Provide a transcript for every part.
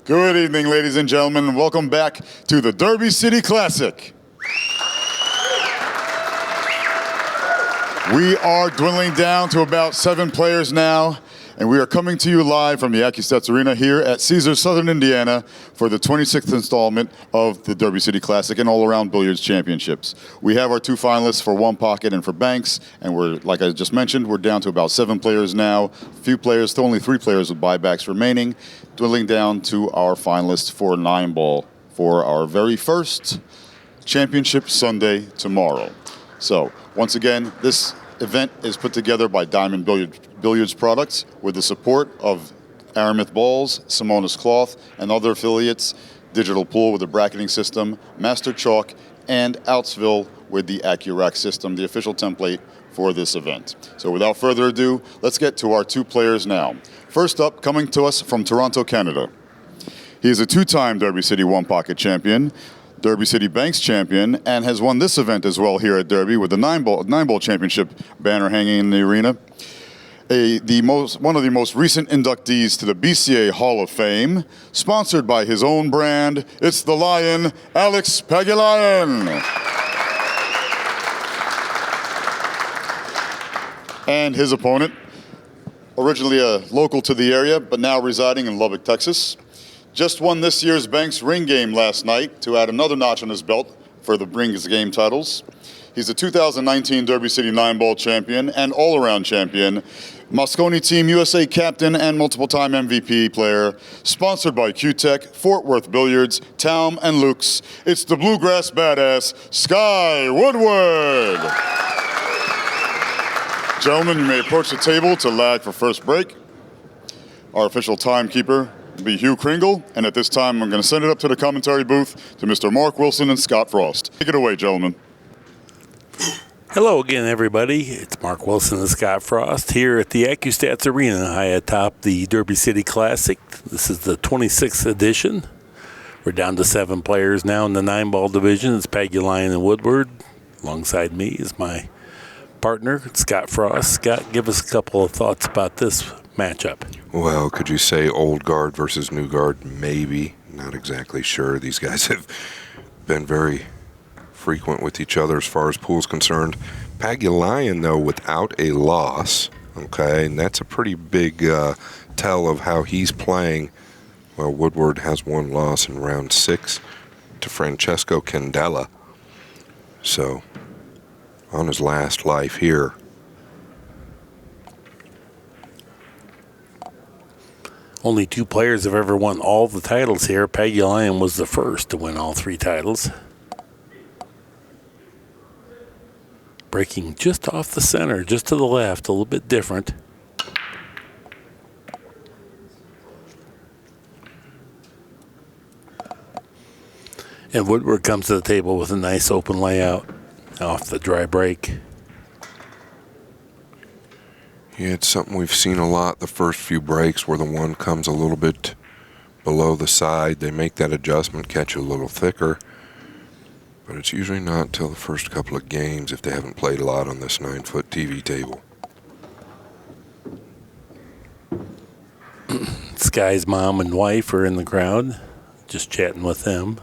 Good evening, ladies and gentlemen, and welcome back to the Derby City Classic. We are dwindling down to about 7 players now, and we are coming to you live from the ACCUSTATS Arena here at Caesars, Southern Indiana, for the 26th installment of the Derby City Classic and All-Around Billiards Championships. We have our 2 finalists for One Pocket and for Banks, and we're, like I just mentioned, we're down to about 7 players now. Few players, still only 3 players with buybacks remaining, dwindling down to our finalists for 9-ball for our very first championship Sunday tomorrow. So, once again, this event is put together by Diamond Billiards Products with the support of Aramith Balls, Simonis Cloth, and other affiliates, Digital Pool with a bracketing system, Master Chalk, and Outsville with the AccuRack system, the official template for this event. So without further ado, let's get to our 2 players now. First up, coming to us from Toronto, Canada. He is a 2-time Derby City One Pocket champion, Derby City Banks champion, and has won this event as well here at Derby with the 9-ball championship banner hanging in the arena. One of the most recent inductees to the BCA Hall of Fame, sponsored by his own brand, it's the Lion, Alex Pagulayan. And his opponent, originally a local to the area, but now residing in Lubbock, Texas. Just won this year's Banks ring game last night to add another notch on his belt for the Rings game titles. He's the 2019 Derby City 9-ball champion and all-around champion, Moscone Team USA captain and multiple-time MVP player, sponsored by Q-Tech, Fort Worth Billiards, Taum, and Luke's. It's the Bluegrass Badass, Sky Woodward. Gentlemen, you may approach the table to lag for first break. Our official timekeeper will be Hugh Kringle, and at this time I'm going to send it up to the commentary booth to Mr. Mark Wilson and Scott Frost. Take it away, gentlemen. Hello again, everybody. It's Mark Wilson and Scott Frost here at the ACCUSTATS Arena high atop the Derby City Classic. This is the 26th edition. We're down to 7 players now in the 9-ball division. It's Pagulayan and Woodward. Alongside me is my partner, Scott Frost. Scott, give us a couple of thoughts about this matchup. Well, could you say old guard versus new guard? Maybe. Not exactly sure. These guys have been very frequent with each other as far as pool's concerned. Pagulayan, though, without a loss, okay, and that's a pretty big tell of how he's playing. Well, Woodward has 1 loss in round 6 to Francesco Candela. So, on his last life here. Only 2 players have ever won all the titles here. Pagulayan was the first to win all 3 titles. Breaking just off the center, just to the left, a little bit different. And Woodward comes to the table with a nice open layout off the dry break. Yeah, it's something we've seen a lot the first few breaks where the one comes a little bit below the side. They make that adjustment, catch it a little thicker. But it's usually not until the first couple of games if they haven't played a lot on this 9-foot TV table. Sky's mom and wife are in the crowd, just chatting with them.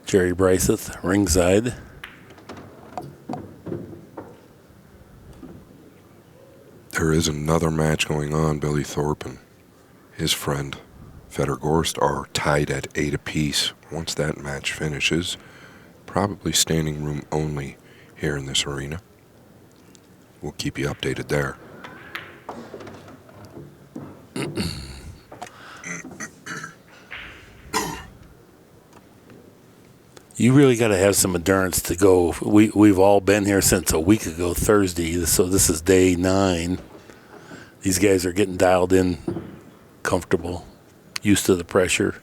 Jerry Bryseth, ringside. There is another match going on. Billy Thorpe and his friend Fedor Gorst are tied at 8 apiece. Once that match finishes, probably standing room only here in this arena. We'll keep you updated there. You really got to have some endurance to go. We've all been here since a week ago Thursday, so this is day 9. These guys are getting dialed in, comfortable, used to the pressure.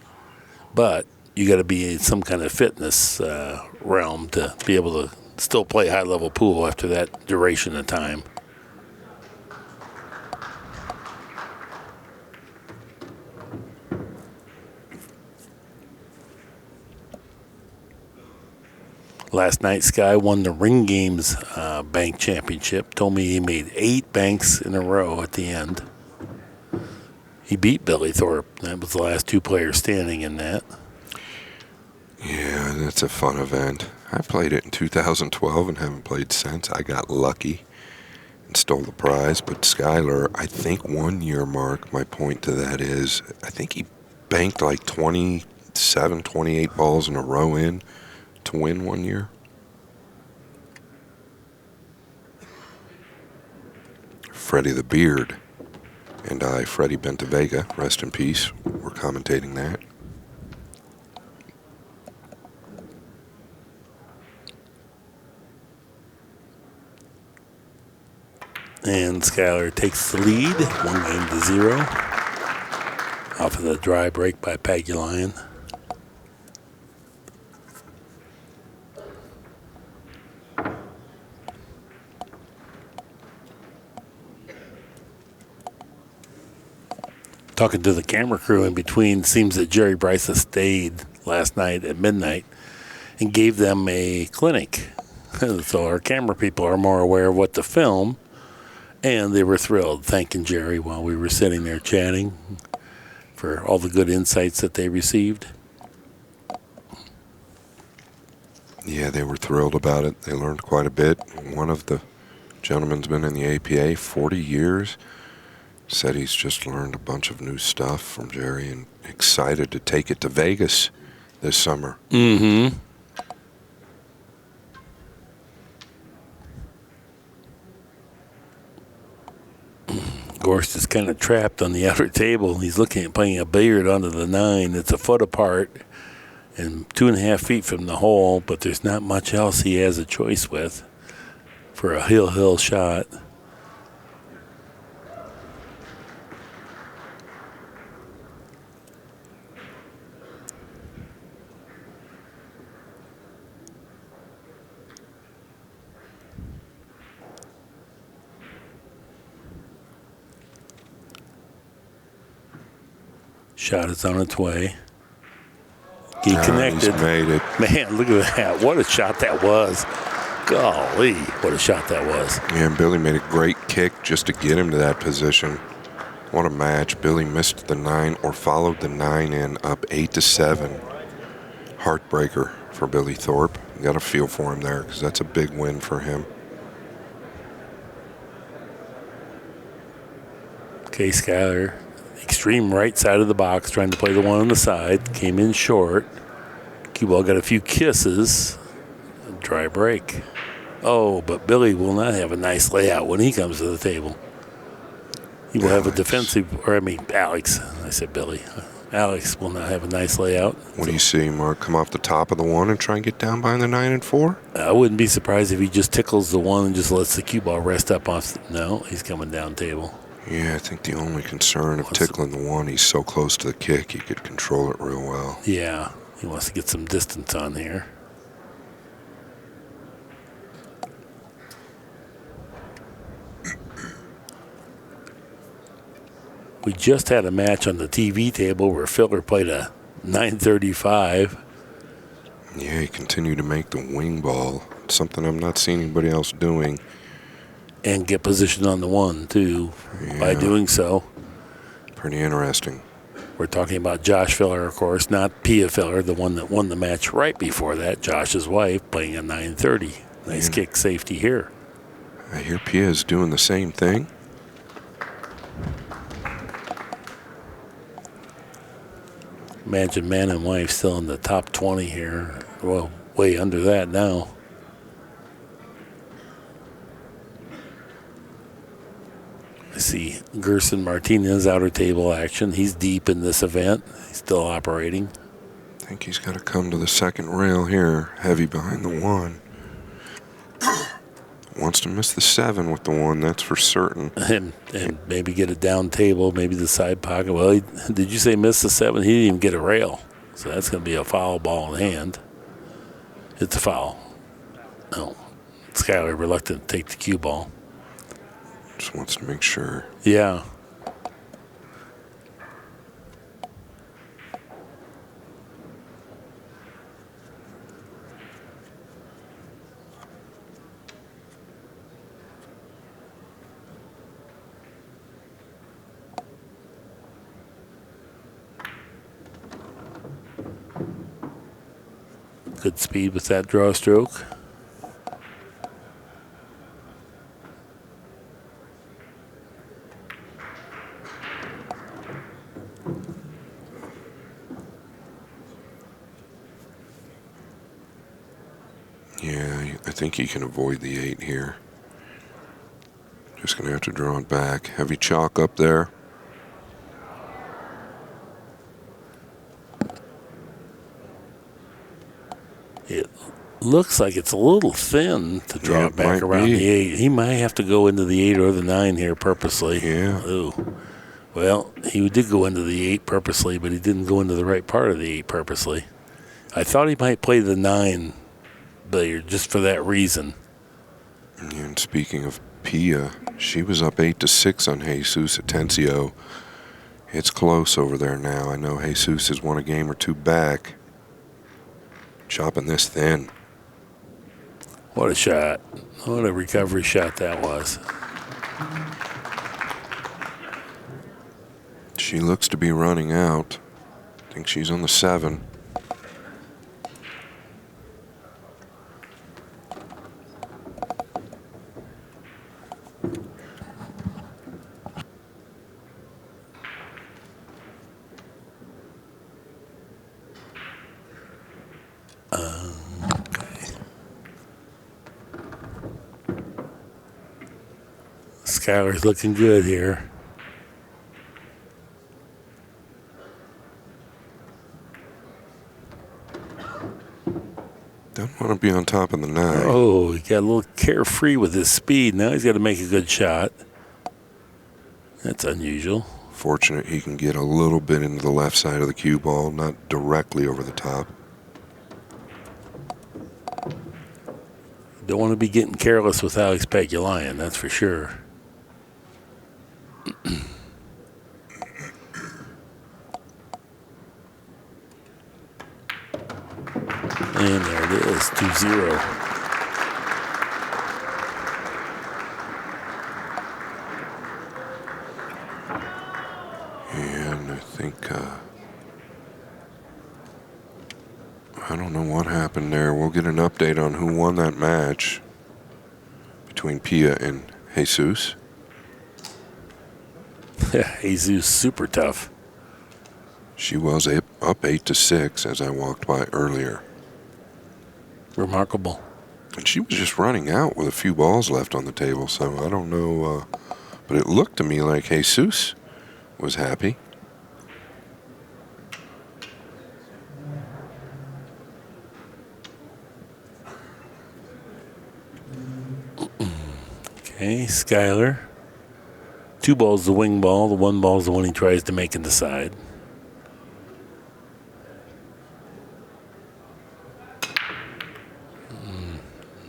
But you got to be in some kind of fitness realm to be able to still play high-level pool after that duration of time. Last night, Sky won the Ring Games Bank Championship. Told me he made 8 banks in a row at the end. He beat Billy Thorpe. That was the last 2 players standing in that. Yeah, that's a fun event. I played it in 2012 and haven't played since. I got lucky and stole the prize. But Skyler, I think 1 year, Mark, my point to that is, I think he banked like 27, 28 balls in a row in to win 1 year. Freddie the Beard and I, Freddie Bentavega, rest in peace, were commentating that. And Skyler takes the lead, 1-0 off of the dry break by Pagulayan. Talking to the camera crew in between, seems that Jerry Bryce has stayed last night at midnight and gave them a clinic. So our camera people are more aware of what to film, and they were thrilled, thanking Jerry while we were sitting there chatting for all the good insights that they received. Yeah, they were thrilled about it. They learned quite a bit. One of the gentlemen's been in the APA 40 years. Said he's just learned a bunch of new stuff from Jerry and excited to take it to Vegas this summer. Mm-hmm. Gorst is kind of trapped on the outer table. He's looking at playing a billiard onto the 9. It's a foot apart and 2.5 feet from the hole, but there's not much else he has a choice with for a hill shot. Shot is on its way. He connected. He's made it. Man, look at that. What a shot that was. Golly, what a shot that was. Yeah, and Billy made a great kick just to get him to that position. What a match. Billy missed the 9 or followed the 9 in up 8-7. Heartbreaker for Billy Thorpe. You got to feel for him there because that's a big win for him. Okay, Skyler, extreme right side of the box, trying to play the 1 on the side. Came in short. Cue ball got a few kisses. Dry break. Oh, but Billy will not have a nice layout when he comes to the table. He will have a defensive, Alex. I said Billy. Alex will not have a nice layout. What do you see, Mark? Come off the top of the 1 and try and get down behind the 9 and 4? I wouldn't be surprised if he just tickles the 1 and just lets the cue ball rest up off. No, he's coming down table. Yeah, I think the only concern of tickling the 1, he's so close to the kick, he could control it real well. Yeah, he wants to get some distance on here. We just had a match on the TV table where Filler played a 935. Yeah, he continued to make the wing ball, something I'm not seeing anybody else doing. And get positioned on the 1, too, by doing so. Pretty interesting. We're talking about Josh Filler, of course, not Pia Filler, the one that won the match right before that, Josh's wife, playing a 930. Nice kick safety here. I hear Pia is doing the same thing. Imagine man and wife still in the top 20 here. Well, way under that now. I see Gerson Martinez, outer table action. He's deep in this event. He's still operating. I think he's got to come to the second rail here, heavy behind the 1. Wants to miss the 7 with the 1, that's for certain. And maybe get a down table, maybe the side pocket. Well, did you say miss the 7? He didn't even get a rail. So that's going to be a foul ball in hand. It's a foul. No. Skyler reluctant to take the cue ball. Just wants to make sure. Yeah. Good speed with that draw stroke. Yeah, I think he can avoid the 8 here. Just going to have to draw it back. Heavy chalk up there. It looks like it's a little thin to draw Yeah, it back might around be. the 8. He might have to go into the 8 or the 9 here purposely. Yeah. Ooh. Well, he did go into the 8 purposely, but he didn't go into the right part of the 8 purposely. I thought he might play the 9 billiard just for that reason. And speaking of Pia, she was up 8-6 on Jesus Atencio. It's close over there now. I know Jesus has won a game or 2 back. Chopping this thin. What a shot. What a recovery shot that was. She looks to be running out. I think she's on the 7. Skylar's looking good here. Don't want to be on top of the 9. Oh, he got a little carefree with his speed. Now he's got to make a good shot. That's unusual. Fortunate he can get a little bit into the left side of the cue ball, not directly over the top. Don't want to be getting careless with Alex Pagulayan, that's for sure. And there it is, 2-0. And I think, I don't know what happened there. We'll get an update on who won that match between Pia and Jesus. Yeah, Jesus super tough. She was up 8-6 as I walked by earlier. Remarkable. And she was just running out with a few balls left on the table, so I don't know. But it looked to me like Jesus was happy. Okay, Skylar. 2 balls the wing ball. The 1 ball is the one he tries to make in the side.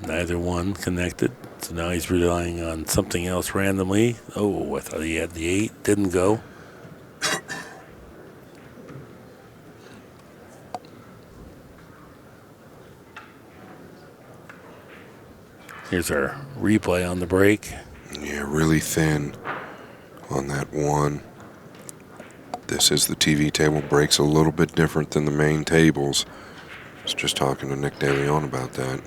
Neither one connected. So now he's relying on something else randomly. Oh, I thought he had the 8. Didn't go. Here's our replay on the break. Yeah, really thin on that 1. This is the TV table. Breaks a little bit different than the main tables. I was just talking to Nick DeLeon about that.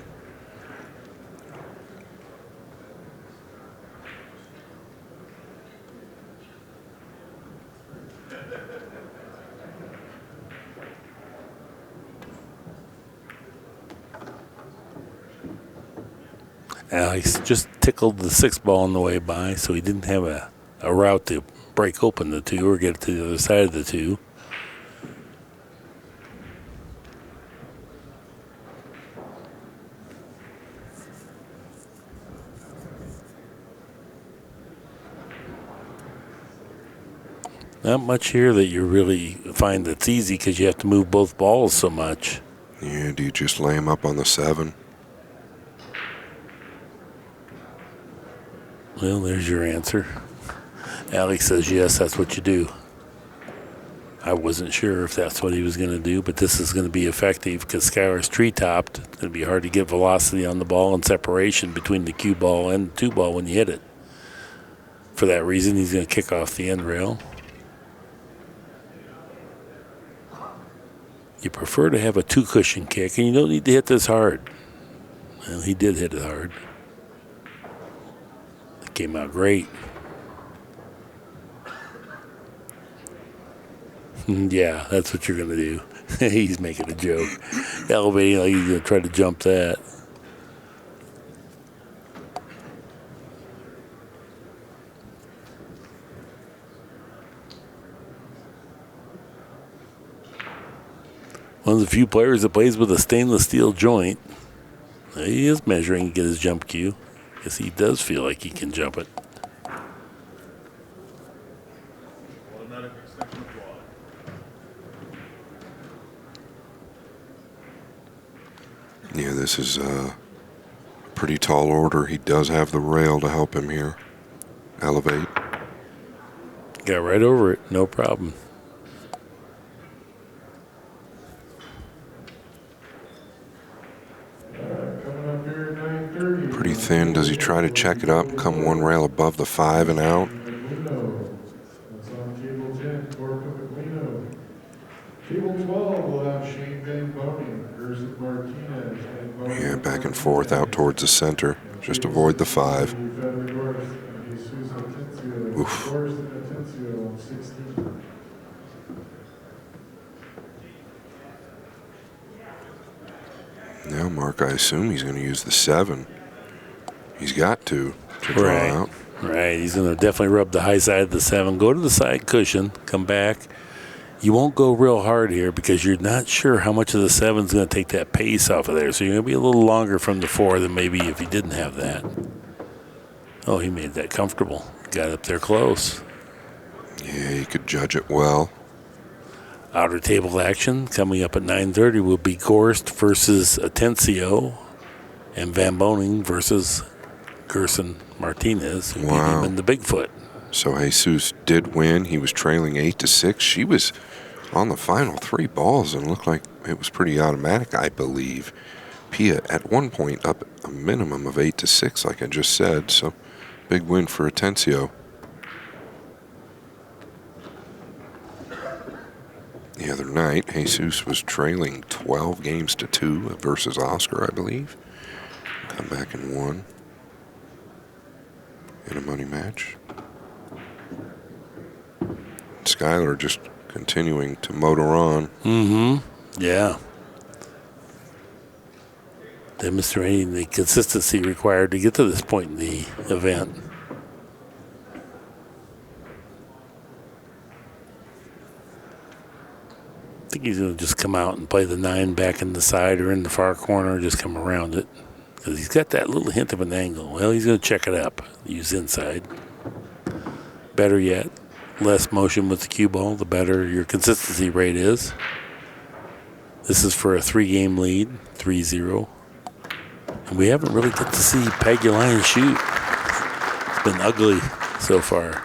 Alex just tickled the 6 ball on the way by, so he didn't have a route to break open the 2 or get to the other side of the 2. Not much here that you really find that's easy because you have to move both balls so much. Yeah, do you just lay him up on the 7? Well, there's your answer. Alex says, yes, that's what you do. I wasn't sure if that's what he was going to do, but this is going to be effective because Skylar's tree-topped. It's going to be hard to get velocity on the ball and separation between the cue ball and the 2 ball when you hit it. For that reason, he's going to kick off the end rail. you prefer to have a 2-cushion kick, and you don't need to hit this hard. Well, he did hit it hard. It came out great. Yeah, that's what you're going to do. He's making a joke. Elevating like he's going to try to jump that. One of the few players that plays with a stainless steel joint. He is measuring to get his jump cue. Guess he does feel like he can jump it. Yeah, this is a pretty tall order. He does have the rail to help him here. Elevate. Got right over it, no problem. Pretty thin. Does he try to check it up, come one rail above the 5 and out? Yeah, back and forth out towards the center. Just avoid the 5. Oof. Now, Mark, I assume he's going to use the 7. He's got to draw out. Right, he's going to definitely rub the high side of the 7. Go to the side cushion, come back. You won't go real hard here because you're not sure how much of the 7 is going to take that pace off of there. So you're going to be a little longer from the 4 than maybe if you didn't have that. Oh, he made that comfortable. Got up there close. Yeah, he could judge it well. Outer table action coming up at 9:30 will be Gorst versus Atencio and Van Boning versus Gerson Martinez, who beat him in the Bigfoot. So Jesus did win. He was trailing 8-6. She was on the final 3 balls and looked like it was pretty automatic, I believe. Pia at one point up a minimum of 8-6, like I just said. So big win for Atencio. The other night, Jesus was trailing 12 games to 2 versus Oscar, I believe. Come back and won in a money match. Skylar just continuing to motor on. Yeah. Demonstrating the consistency required to get to this point in the event. I think he's going to just come out and play the 9 back in the side or in the far corner, just come around it. Because he's got that little hint of an angle. Well, he's going to check it up, use inside. Better yet, less motion with the cue ball, the better your consistency rate is. This is for a 3-game lead, 3-0. And we haven't really got to see Pagulayan shoot. It's been ugly so far.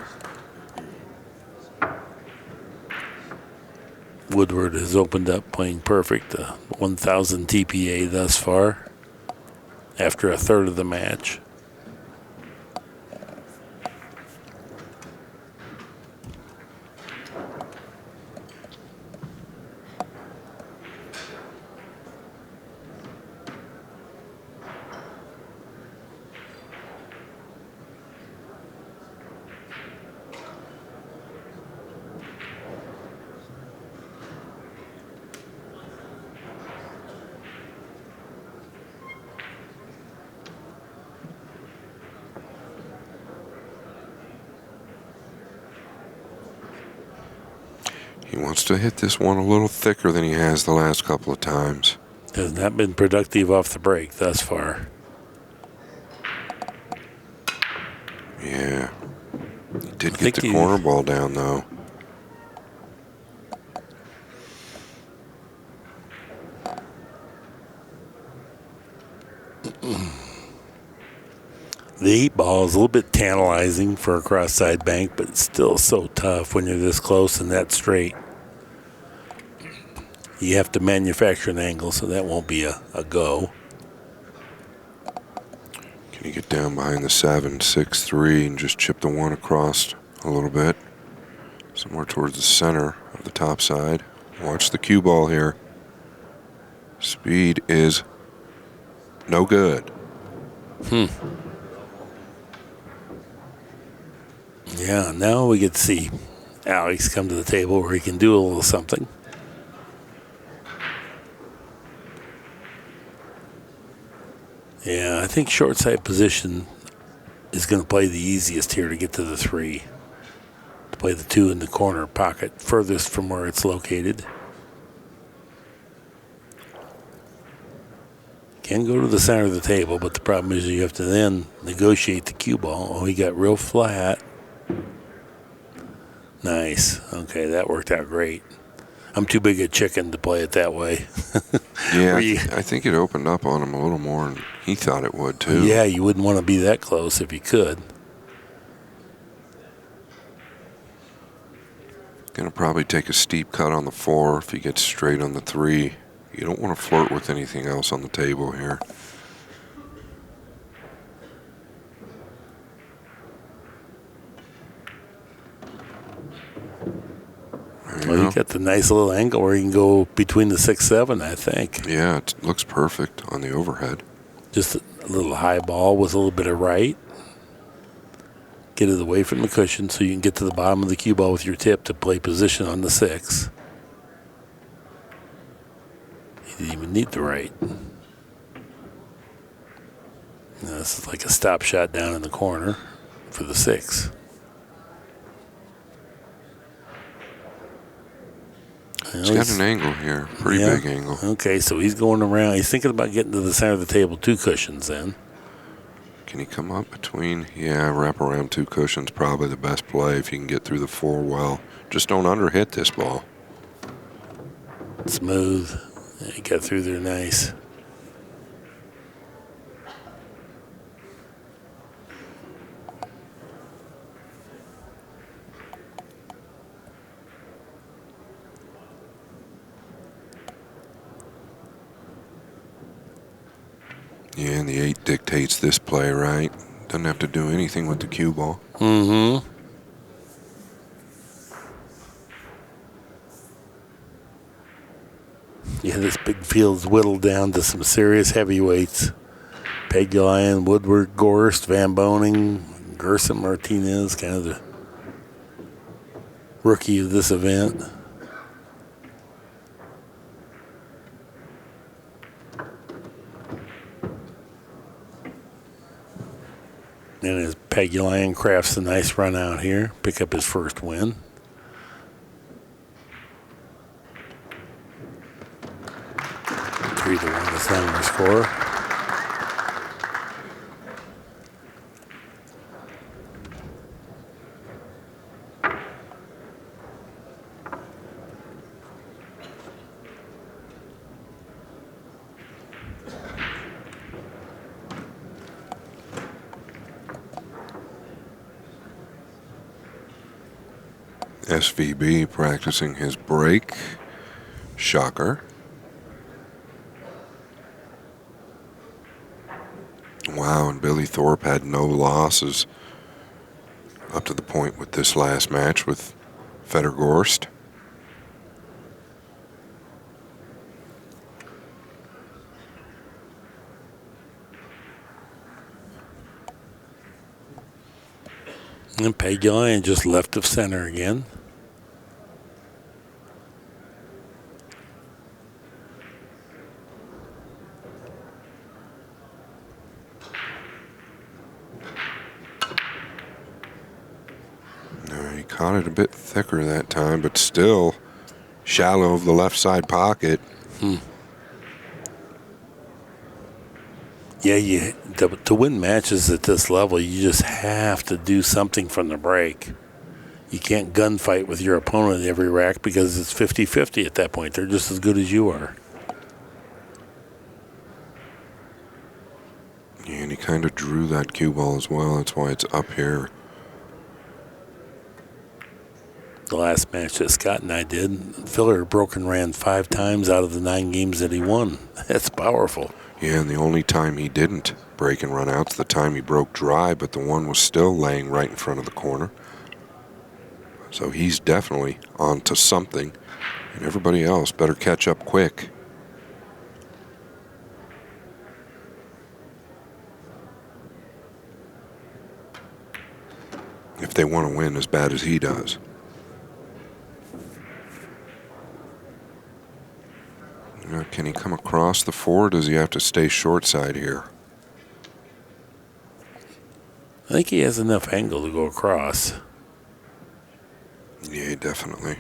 Woodward has opened up playing perfect, 1,000 TPA thus far after a third of the match. He wants to hit this one a little thicker than he has the last couple of times. Has not been productive off the break thus far. Yeah. He did get the corner ball down, though. The 8 ball is a little bit tantalizing for a cross-side bank, but it's still so tough when you're this close and that straight. You have to manufacture an angle, so that won't be a go. Can you get down behind the 7, 6-3, and just chip the 1 across a little bit? Somewhere towards the center of the top side. Watch the cue ball here. Speed is no good. Yeah, now we get to see Alex come to the table where he can do a little something. Yeah, I think short side position is going to play the easiest here to get to the 3. To play the 2 in the corner pocket, furthest from where it's located. Can go to the center of the table, but the problem is you have to then negotiate the cue ball. Oh, he got real flat. Nice. Okay, that worked out great. I'm too big a chicken to play it that way. Yeah, I think it opened up on him a little more than he thought it would, too. Yeah, you wouldn't want to be that close if you could. Going to probably take a steep cut on the 4 if he gets straight on the 3. You don't want to flirt with anything else on the table here. Well, you got the nice little angle where you can go between the 6-7, I think. Yeah, it looks perfect on the overhead. Just a little high ball with a little bit of right. Get it away from the cushion so you can get to the bottom of the cue ball with your tip to play position on the 6. You didn't even need the right. Now, this is like a stop shot down in the corner for the 6. He's got an angle here, pretty big angle. Okay, so he's going around. He's thinking about getting to the center of the table, 2 cushions then. Can he come up between? Yeah, wrap around 2 cushions, probably the best play if you can get through the 4 well. Just don't underhit this ball. Smooth. He got through there nice. Yeah, and the 8 dictates this play, right? Doesn't have to do anything with the cue ball. Mm-hmm. Yeah, this big field's whittled down to some serious heavyweights. Pagulayan, Woodward, Gorst, Van Boning, Gerson Martinez, kind of the rookie of this event. And as Pagulayan crafts a nice run out here, pick up his first win. Three to 1 is now our score. SVB practicing his break. Shocker. Wow, and Billy Thorpe had no losses up to the point with this last match with Federgorst. And Pagulayan just left of center again. He caught it a bit thicker that time, but still shallow of the left side pocket. Yeah, to win matches at this level, you just have to do something from the break. You can't gunfight with your opponent every rack because it's 50-50 at that point. They're just as good as you are. Yeah, and he kind of drew that cue ball as well. That's why it's up here. The last match that Scott and I did, Filler broke and ran 5 times out of the 9 games that he won. That's powerful. Yeah, and the only time he didn't break and run out's the time he broke dry, but the one was still laying right in front of the corner. So he's definitely on to something, and everybody else better catch up quick. if they want to win as bad as he does. Can he come across the 4? Does he have to stay short side here? I think he has enough angle to go across. Yeah, definitely.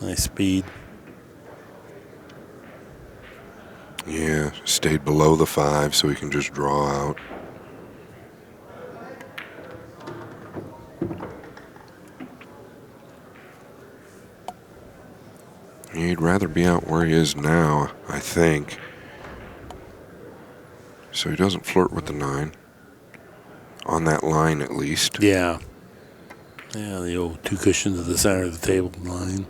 Nice speed. Yeah, stayed below the 5 so he can just draw out. He'd rather be out where he is now, I think. So he doesn't flirt with the 9. On that line, at least. Yeah. Yeah, the old 2 cushions at the center of the table line.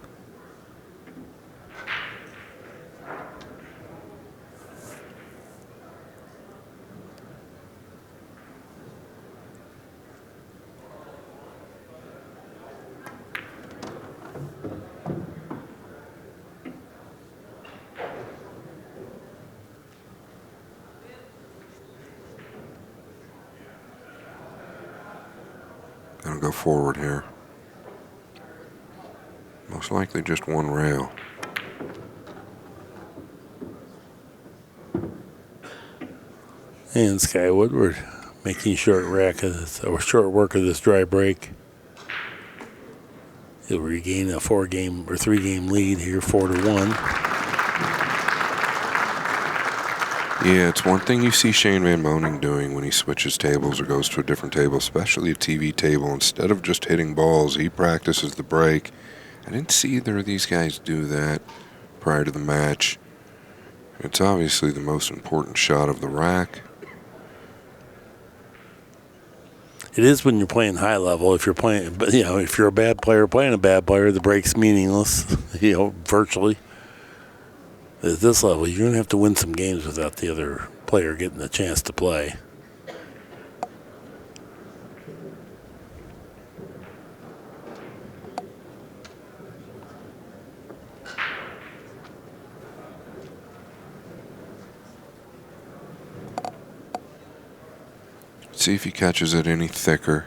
Gonna go forward here. Most likely just one rail. And Sky Woodward making short work of this dry break. He'll regain a 4-game or 3-game lead here, 4-1. Yeah, it's one thing you see Shane Van Boening doing when he switches tables or goes to a different table, especially a TV table. Instead of just hitting balls, he practices the break. I didn't see either of these guys do that prior to the match. It's obviously the most important shot of the rack. It is when you're playing high level. If you're playing, but if you're a bad player playing a bad player, the break's meaningless. Virtually. At this level, you're going to have to win some games without the other player getting a chance to play. See if he catches it any thicker.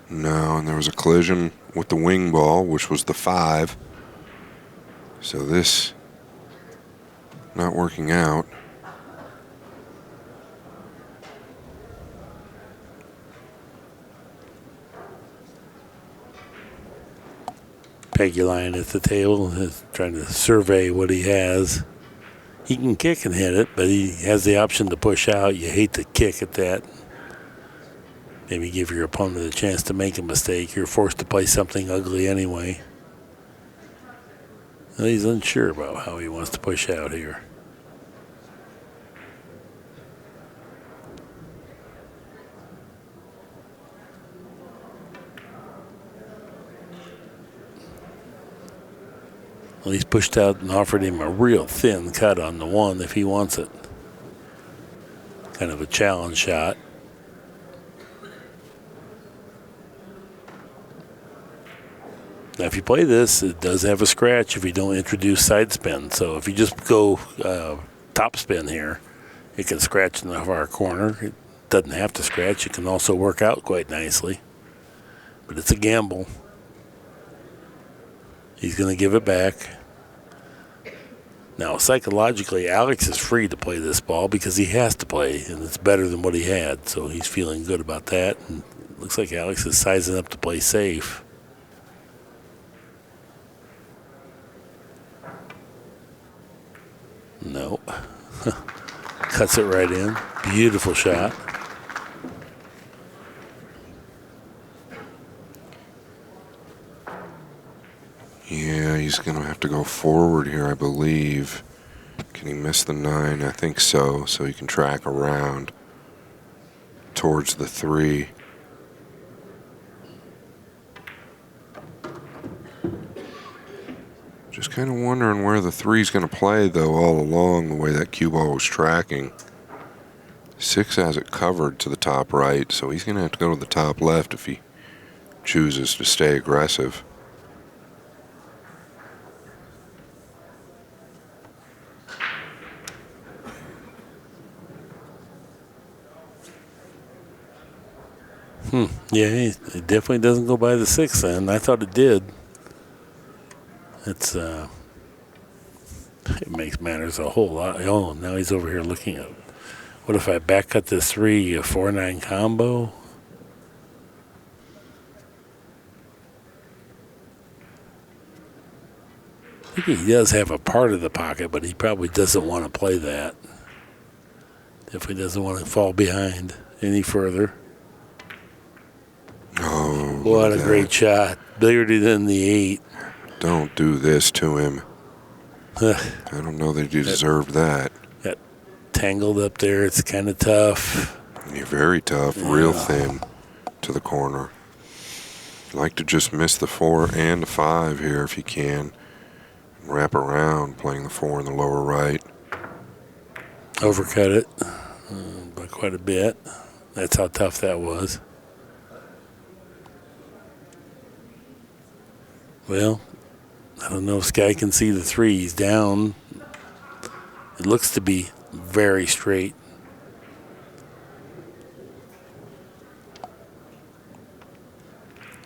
No, and there was a collision with the wing ball, which was the 5. So this not working out. Pagulayan at the table is trying to survey what he has. He can kick and hit it, but he has the option to push out. You hate to kick at that. Maybe give your opponent a chance to make a mistake. You're forced to play something ugly anyway. Well, he's unsure about how he wants to push out here. Well, he's pushed out and offered him a real thin cut on the 1 if he wants it. Kind of a challenge shot. Now, if you play this, it does have a scratch if you don't introduce side spin. So if you just go top spin here, it can scratch in the far corner. It doesn't have to scratch. It can also work out quite nicely. But it's a gamble. He's going to give it back. Now, psychologically, Alex is free to play this ball because he has to play, and it's better than what he had. So he's feeling good about that. And it looks like Alex is sizing up to play safe. No. Cuts it right in. Beautiful shot. Yeah, he's going to have to go forward here, I believe. Can he miss the 9? I think so. So he can track around towards the 3. Just kind of wondering where the 3's going to play, though, all along, the way that cue ball was tracking. 6 has it covered to the top right, so he's going to have to go to the top left if he chooses to stay aggressive. Yeah, it definitely doesn't go by the 6 then. I thought it did. It's it makes matters a whole lot. Oh, now he's over here looking at, what if I back cut this 3, a 4-9 combo? I think he does have a part of the pocket, but he probably doesn't want to play that. Definitely doesn't want to fall behind any further. Oh, what a great shot. Billiarded in the 8. Don't do this to him. I don't know that he deserved that. Got tangled up there. It's kind of tough. You're very tough, real thin to the corner. Like to just miss the 4 and the 5 here if you can. Wrap around, playing the 4 in the lower right. Overcut it by quite a bit. That's how tough that was. Well, I don't know if Sky can see the 3. He's down. It looks to be very straight.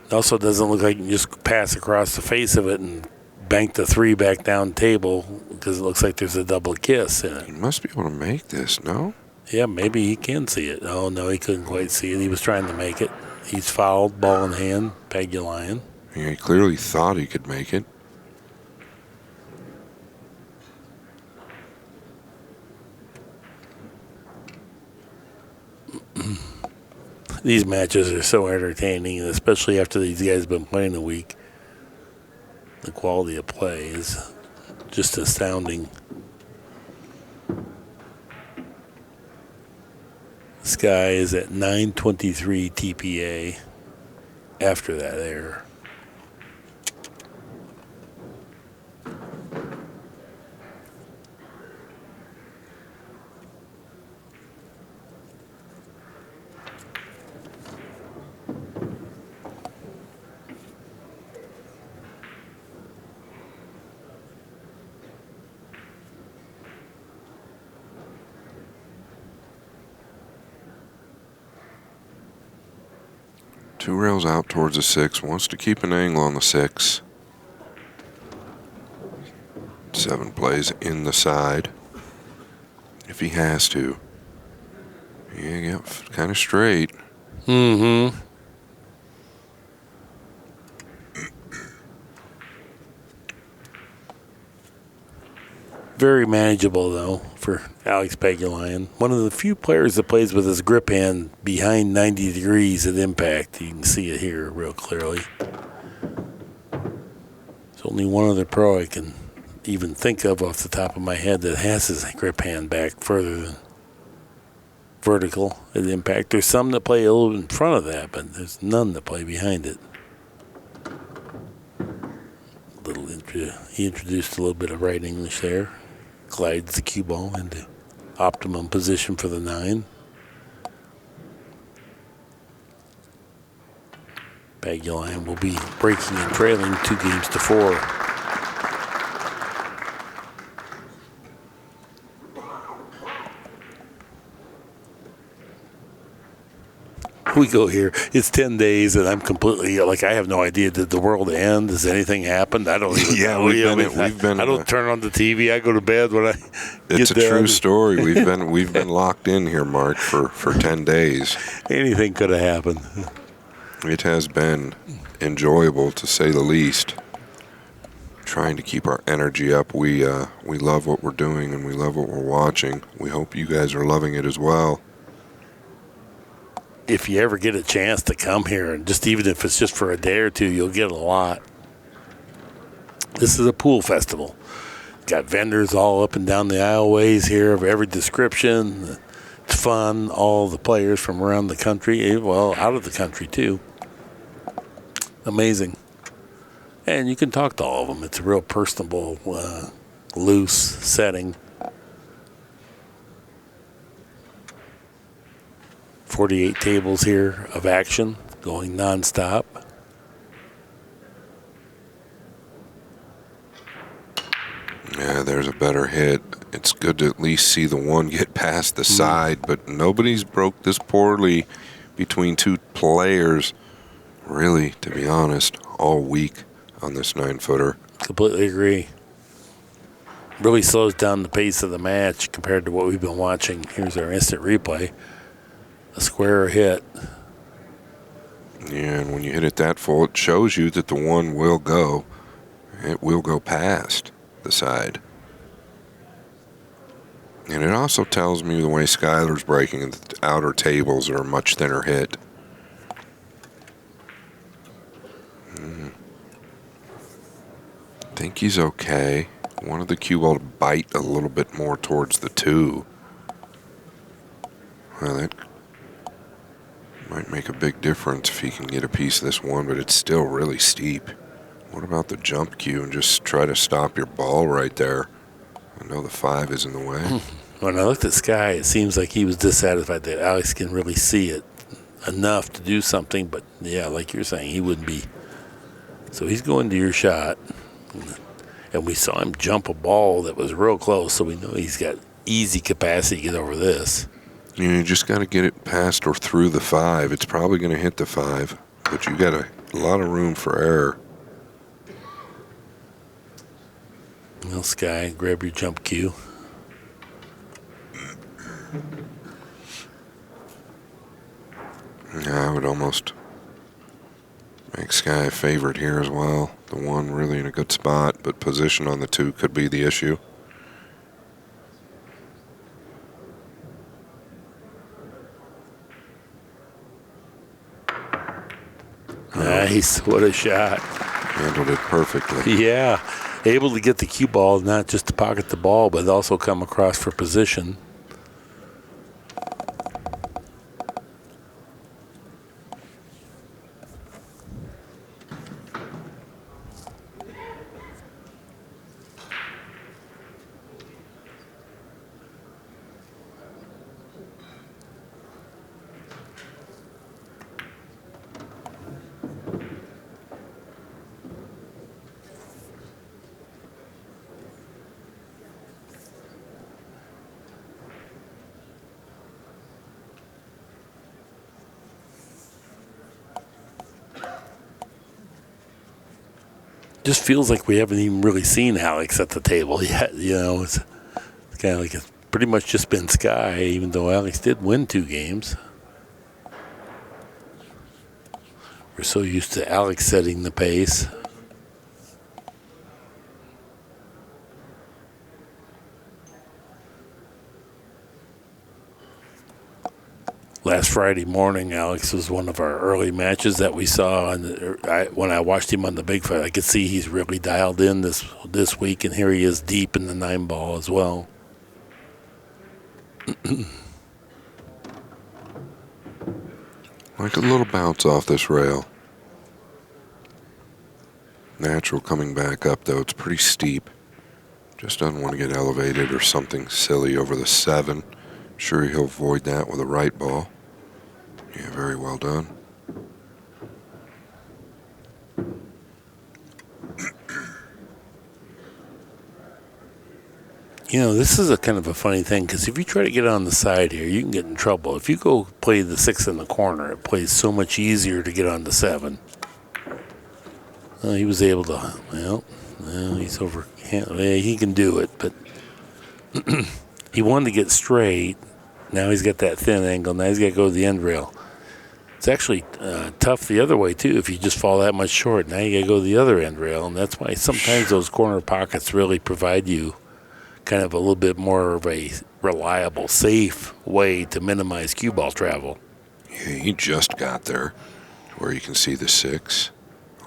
It also doesn't look like you can just pass across the face of it and bank the 3 back down table, because it looks like there's a double kiss in it. He must be able to make this, no? Yeah, maybe he can see it. Oh, no, he couldn't quite see it. He was trying to make it. He's fouled, ball in hand, Pagulayan. Yeah, he clearly thought he could make it. These matches are so entertaining, and especially after these guys have been playing a week. The quality of play is just astounding. Sky is at 923 TPA after that error. Two rails out towards the 6. Wants to keep an angle on the 6. 7 plays in the side. If he has to. Yeah, kind of straight. Mm-hmm. Very manageable, though, for Alex Pagulayan. One of the few players that plays with his grip hand behind 90 degrees at impact. You can see it here real clearly. There's only one other pro I can even think of off the top of my head that has his grip hand back further than vertical at impact. There's some that play a little in front of that, but there's none that play behind it. He introduced a little bit of right English there. Glides the cue ball into optimum position for the 9. Pagulayan will be breaking and trailing 2-4. We go here. It's 10 days, and I'm completely like I have no idea. Did the world end? Has anything happened? I don't even know. We've been. I don't turn on the TV. I go to bed when I. It's a true story. We've been locked in here, Mark, for 10 days. Anything could have happened. It has been enjoyable, to say the least. Trying to keep our energy up. We love what we're doing, and we love what we're watching. We hope you guys are loving it as well. If you ever get a chance to come here, and just even if it's just for a day or two, you'll get a lot. This is a pool festival. Got vendors all up and down the aisleways here of every description. It's fun. All the players from around the country, well, out of the country too. Amazing. And you can talk to all of them. It's a real personable, loose setting. 48 tables here of action going nonstop. Yeah, there's a better hit. It's good to at least see the one get past the side, but nobody's broke this poorly between two players, really, to be honest, all week on this 9-footer. Completely agree. Really slows down the pace of the match compared to what we've been watching. Here's our instant replay. A square hit. Yeah, and when you hit it that full, it shows you that the one will go. It will go past the side. And it also tells me the way Skylar's breaking, that the outer tables are a much thinner hit. I think he's okay. Wanted the cue ball to bite a little bit more towards the 2. Well, that might make a big difference if he can get a piece of this one, but it's still really steep. What about the jump cue and just try to stop your ball right there? I know the 5 is in the way. When I looked at Sky, it seems like he was dissatisfied that Alex can really see it enough to do something, but yeah, like you're saying, he wouldn't be. So he's going to your shot. And we saw him jump a ball that was real close, so we know he's got easy capacity to get over this. You just got to get it past or through the 5. It's probably going to hit the 5, but you got a lot of room for error. Well, Sky, grab your jump cue. Yeah, I would almost make Sky a favorite here as well. The 1 really in a good spot, but position on the 2 could be the issue. Nice. What a shot. Handled it perfectly. Yeah. Able to get the cue ball, not just to pocket the ball, but also come across for position. Just feels like we haven't even really seen Alex at the table yet. You know, it's kind of like it's pretty much just been Sky, even though Alex did win 2 games. We're so used to Alex setting the pace. Last Friday morning, Alex was one of our early matches that we saw. And when I watched him on the big fight, I could see he's really dialed in this week, and here he is deep in the 9-ball as well. Like a little bounce off this rail. Natural coming back up, though. It's pretty steep. Just doesn't want to get elevated or something silly over the 7. Sure, he'll avoid that with a right ball. Yeah, very well done. You know, this is a kind of a funny thing, because if you try to get on the side here, you can get in trouble. If you go play the 6 in the corner, it plays so much easier to get on the 7. He was able to, well, he's over, he can do it, but he wanted to get straight. Now he's got that thin angle. Now he's got to go to the end rail. It's actually tough the other way, too, if you just fall that much short. Now you got to go to the other end rail, and that's why sometimes those corner pockets really provide you kind of a little bit more of a reliable, safe way to minimize cue ball travel. Yeah, he just got there where you can see the 6,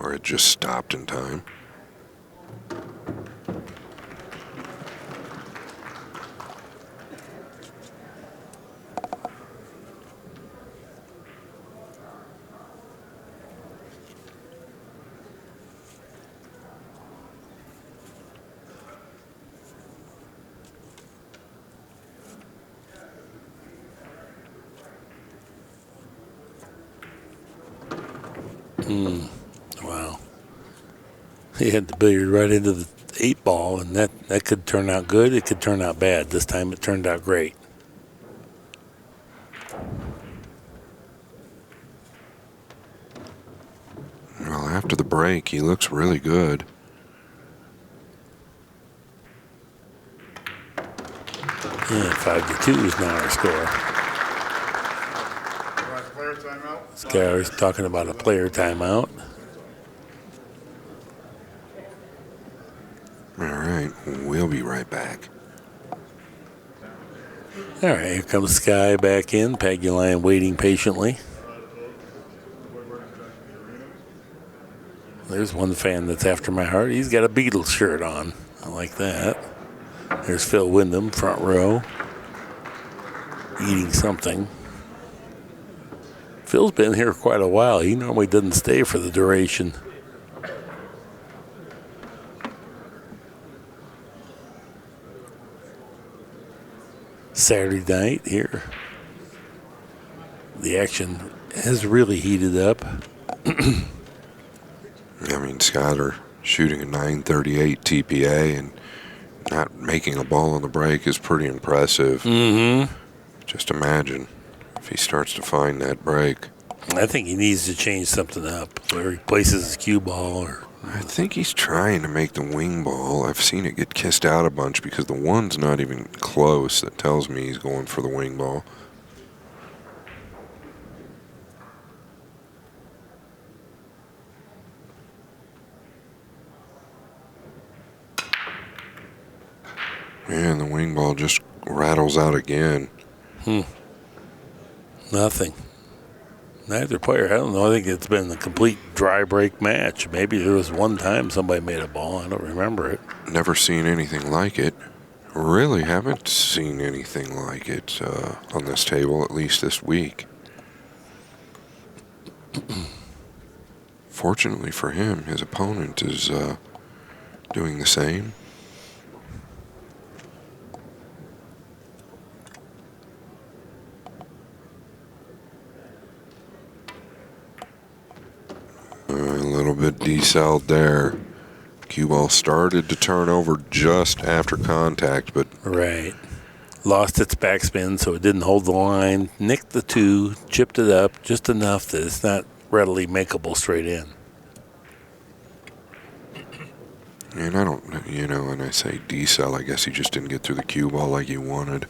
or it just stopped in time. Wow. He had the billiard right into the 8-ball, and that could turn out good. It could turn out bad. This time it turned out great. Well, after the break, he looks really good. Yeah, 5-2 is now our score. Player timeout. This guy was talking about a player timeout. All right, we'll be right back. All right, here comes Sky back in. Pagulayan waiting patiently. There's one fan that's after my heart. He's got a Beatles shirt on. I like that. There's Phil Wyndham, front row, eating something. Phil's been here quite a while. He normally doesn't stay for the duration. Saturday night here. The action has really heated up. I mean, Skyler shooting a 938 TPA and not making a ball on the break is pretty impressive. Just imagine if he starts to find that break. I think he needs to change something up, where he places his cue ball. Or I think he's trying to make the wing ball. I've seen it get kissed out a bunch because the one's not even close. That tells me he's going for the wing ball. And the wing ball just rattles out again. Nothing. Neither player, I don't know. I think it's been a complete dry break match. Maybe there was one time somebody made a ball. I don't remember it. Never seen anything like it. Really haven't seen anything like it on this table, at least this week. Fortunately for him, his opponent is doing the same. A little bit decelled there. Cue ball started to turn over just after contact, but Right. Lost its backspin, so it didn't hold the line. Nicked the 2, chipped it up just enough that it's not readily makeable straight in. and I don't, when I say decel, I guess he just didn't get through the cue ball like he wanted.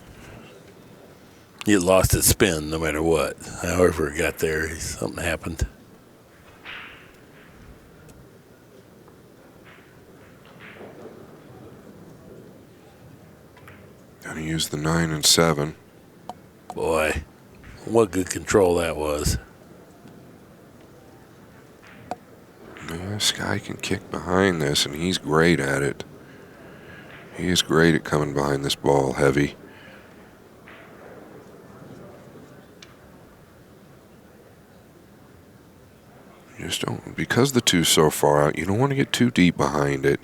It lost its spin no matter what. However it got there, something happened. Gonna use the 9 and 7. Boy, what good control that was. Yeah, Sky can kick behind this, and he's great at it. He is great at coming behind this ball heavy. You just don't, because the 2's so far out, you don't want to get too deep behind it.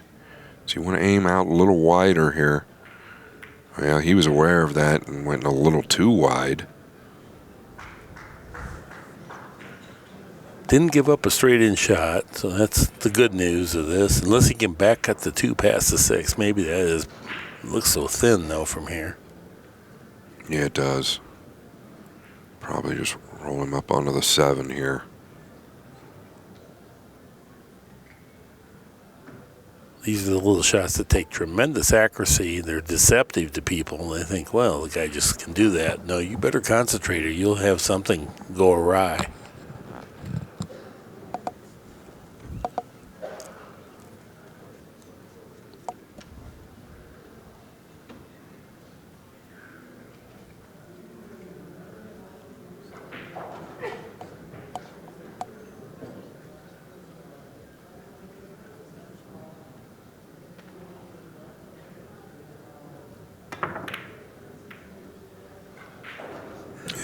So you want to aim out a little wider here. Well, he was aware of that and went a little too wide. Didn't give up a straight-in shot, so that's the good news of this. Unless he can back cut the 2 past the 6, maybe that is. Looks so thin, though, from here. Yeah, it does. Probably just roll him up onto the 7 here. These are the little shots that take tremendous accuracy. They're deceptive to people. They think, well, the guy just can do that. No, you better concentrate or you'll have something go awry.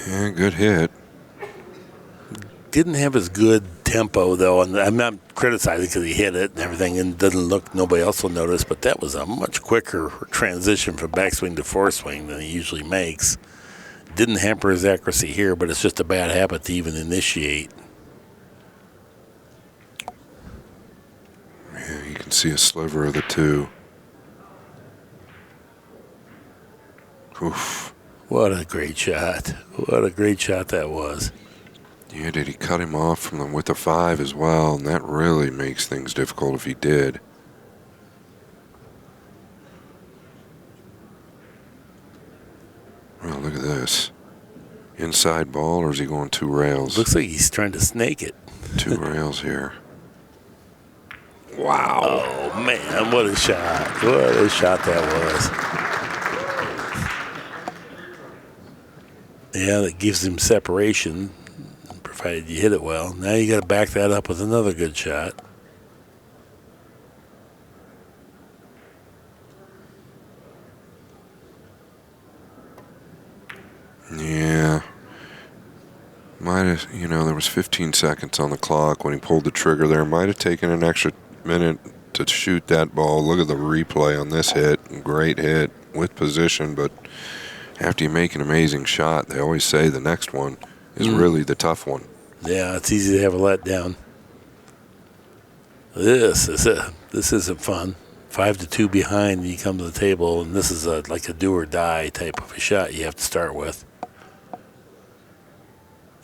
Yeah, good hit. Didn't have as good tempo, though, and I'm not criticizing because he hit it and everything, and doesn't look, nobody else will notice, but that was a much quicker transition from backswing to foreswing than he usually makes. Didn't hamper his accuracy here, but it's just a bad habit to even initiate. see a sliver of the two. Oof. What a great shot. What a great shot that was. Yeah, did he cut him off from with the 5 as well? And that really makes things difficult if he did. Well, look at this. Inside ball, or is he going 2 rails? Looks like he's trying to snake it. 2 rails here. Wow. Oh, man, what a shot. What a shot that was. Yeah, that gives him separation, provided you hit it well. Now you got to back that up with another good shot. Yeah. Might have, there was 15 seconds on the clock when he pulled the trigger there. Might have taken an extra minute to shoot that ball. Look at the replay on this hit. Great hit with position, but after you make an amazing shot, they always say the next one is really the tough one. Yeah, it's easy to have a letdown. This isn't fun. 5-2 behind, and you come to the table, and this is like a do or die type of a shot you have to start with.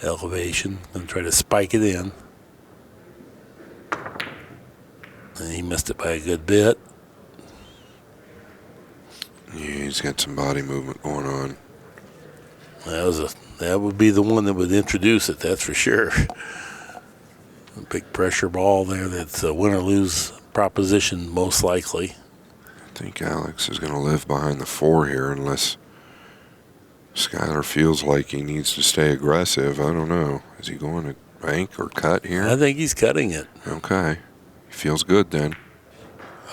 Elevation, and try to spike it in. And he missed it by a good bit. Yeah, he's got some body movement going on. That would be the one that would introduce it, that's for sure. A big pressure ball there that's a win or lose proposition, most likely. I think Alex is going to live behind the 4 here unless Skyler feels like he needs to stay aggressive. I don't know. Is he going to bank or cut here? I think he's cutting it. Okay. He feels good then.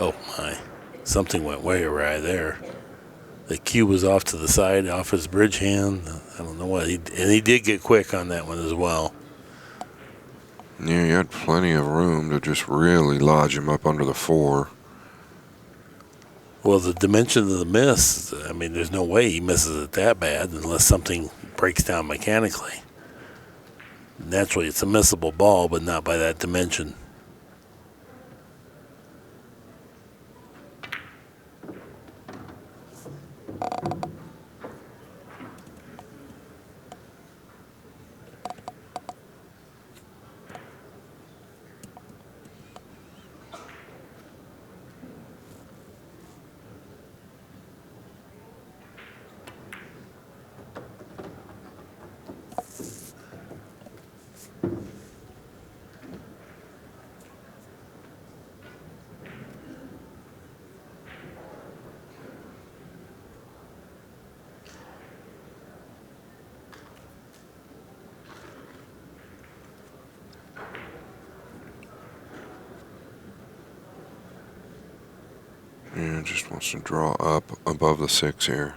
Oh, my. Something went way awry there. The cue was off to the side, off his bridge hand. I don't know what. And he did get quick on that one as well. Yeah, you had plenty of room to just really lodge him up under the 4. Well, the dimension of the miss, I mean, there's no way he misses it that bad unless something breaks down mechanically. Naturally, it's a missable ball, but not by that dimension. Yeah, just wants to draw up above the 6 here.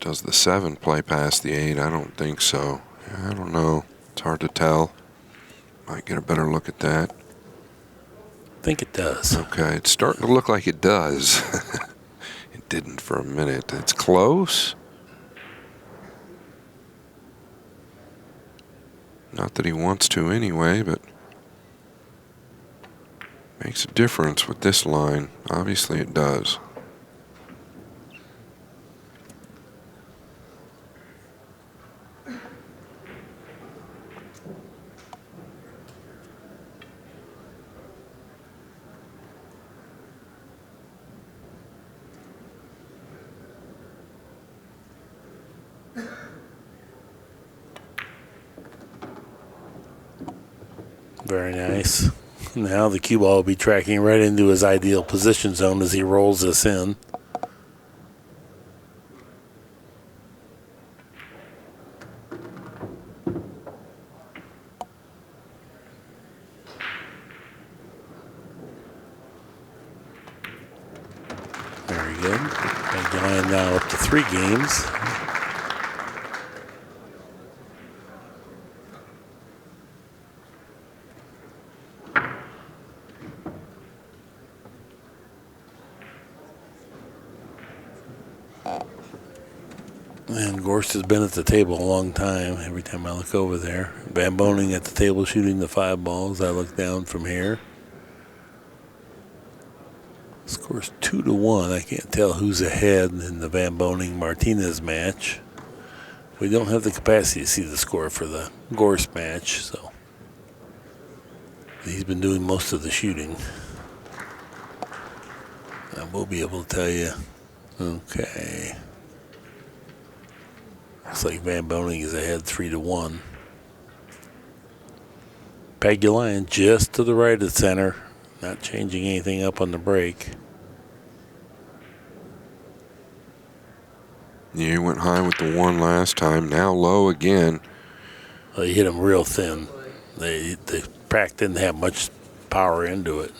Does the 7 play past the 8? I don't think so. Yeah, I don't know. It's hard to tell. Might get a better look at that. I think it does. Okay, it's starting to look like it does. It didn't for a minute. It's close. Not that he wants to anyway, but makes a difference with this line. Obviously it does. Very nice. Now the cue ball will be tracking right into his ideal position zone as he rolls this in. Very good. Pagulayan now up to 3 games. And Gorst has been at the table a long time. Every time I look over there, Van Boning at the table shooting the 5 balls. I look down from here. Score's 2-1. I can't tell who's ahead in the Van Boning-Martinez match. We don't have the capacity to see the score for the Gorst match, so he's been doing most of the shooting. I will be able to tell you. Okay. Looks like Van Boning is ahead 3-1. Pagulayan just to the right of center. Not changing anything up on the break. Yeah, he went high with the 1 last time. Now low again. Well, he hit him real thin. The pack didn't have much power into it.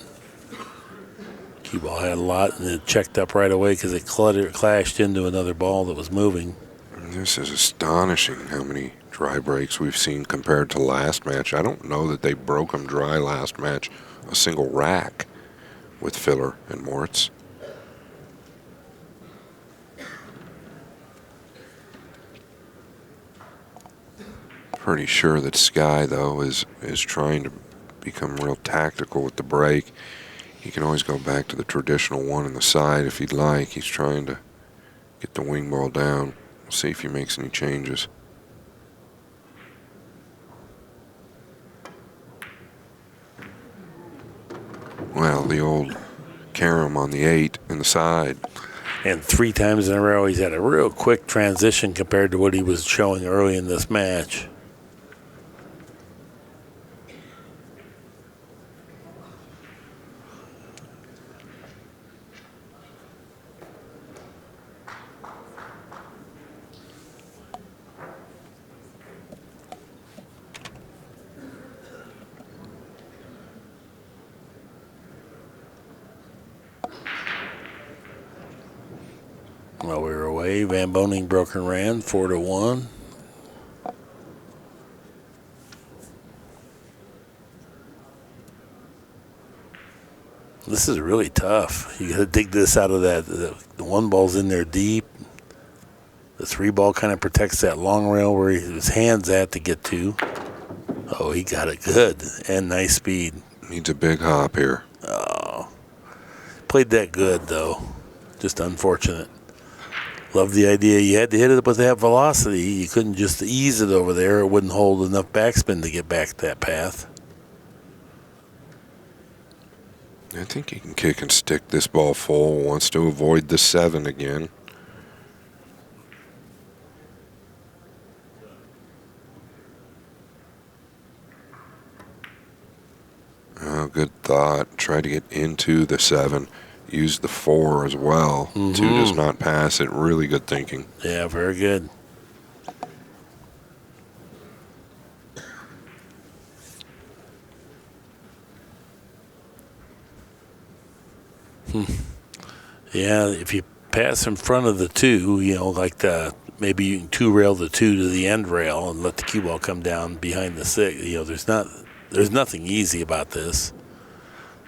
Cue ball had a lot, and it checked up right away because it clashed into another ball that was moving. This is astonishing how many dry breaks we've seen compared to last match. I don't know that they broke him dry last match. A single rack with Filler and Moritz. Pretty sure that Sky, though, is trying to become real tactical with the break. He can always go back to the traditional 1 in the side if he'd like. He's trying to get the wing ball down. We'll see if he makes any changes. Well, the old carom on the 8 in the side. And 3 times in a row, he's had a real quick transition compared to what he was showing early in this match. While we were away, Van Boning broke and ran 4-1. This is really tough. You got to dig this out of that. The 1 ball's in there deep. The 3 ball kind of protects that long rail where his hand's at to get to. Oh, he got it good and nice speed. Needs a big hop here. Oh, played that good though. Just unfortunate. Love the idea. You had to hit it with that velocity. You couldn't just ease it over there. It wouldn't hold enough backspin to get back that path. I think he can kick and stick this ball full. Wants to avoid the 7 again. Oh, good thought. Try to get into the 7. Use the 4 as well. 2 does not pass it. Really good thinking. Yeah, very good. Yeah, if you pass in front of the 2, you know, like maybe you can 2-rail the 2 to the end rail and let the cue ball come down behind the 6. You know, there's nothing easy about this.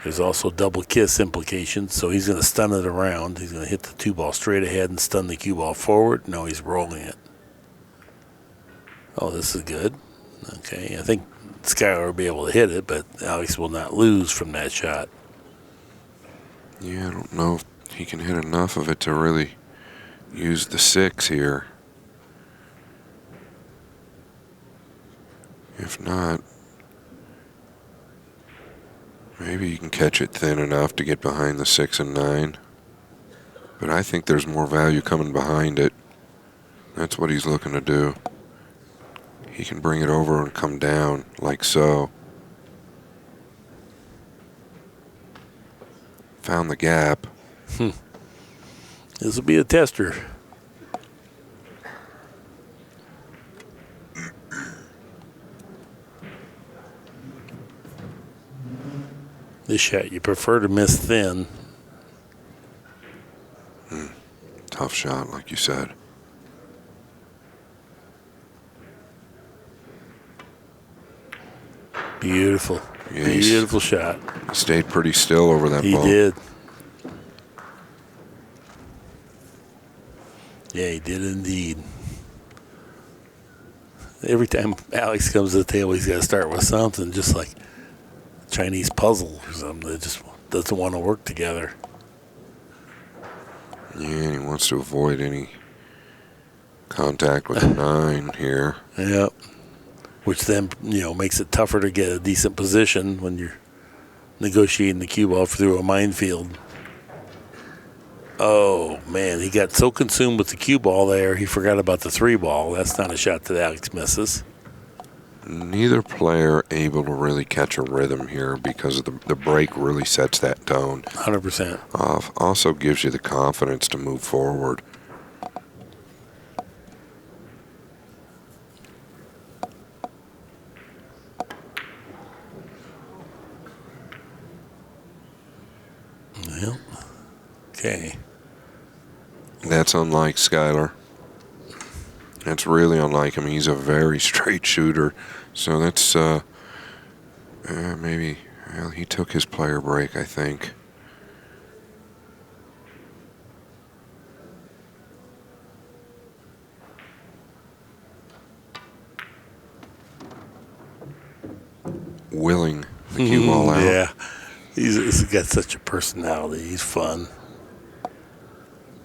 There's also double kiss implications, so he's going to stun it around. He's going to hit the 2 ball straight ahead and stun the cue ball forward. No, he's rolling it. Oh, this is good. Okay, I think Skylar will be able to hit it, but Alex will not lose from that shot. Yeah, I don't know if he can hit enough of it to really use the 6 here. If not, maybe you can catch it thin enough to get behind the 6 and 9. But I think there's more value coming behind it. That's what he's looking to do. He can bring it over and come down like so. Found the gap. This will be a tester. This shot you prefer to miss thin. Tough shot, like you said. Beautiful. Yeah, beautiful shot. He stayed pretty still over that ball. He did. Yeah, he did indeed. every time Alex comes to the table, he's got to start with something, just like Chinese puzzle or something that just doesn't want to work together. Yeah, and he wants to avoid any contact with the 9 here. Yep. Which then, makes it tougher to get a decent position when you're negotiating the cue ball through a minefield. Oh, man, he got so consumed with the cue ball there, he forgot about the 3 ball. That's not a shot that Alex misses. Neither player able to really catch a rhythm here because of the break really sets that tone. 100%. Also gives you the confidence to move forward. Well, okay. That's unlike Skylar. That's really unlike him. He's a very straight shooter. So that's maybe, well, he took his player break, I think. Willing the cue ball out. Yeah. He's got such a personality. He's fun.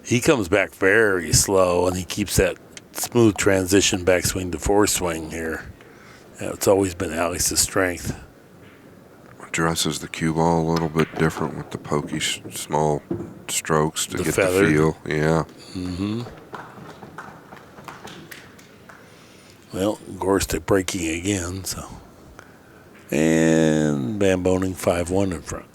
He comes back very slow, and he keeps that smooth transition backswing to foreswing here. Yeah, it's always been Alex's strength. Addresses the cue ball a little bit different with the pokey small strokes to get feathered. the feel. Yeah. Mm-hmm. Well, Gorst breaking again, so. And Bamboning 5-1 in front.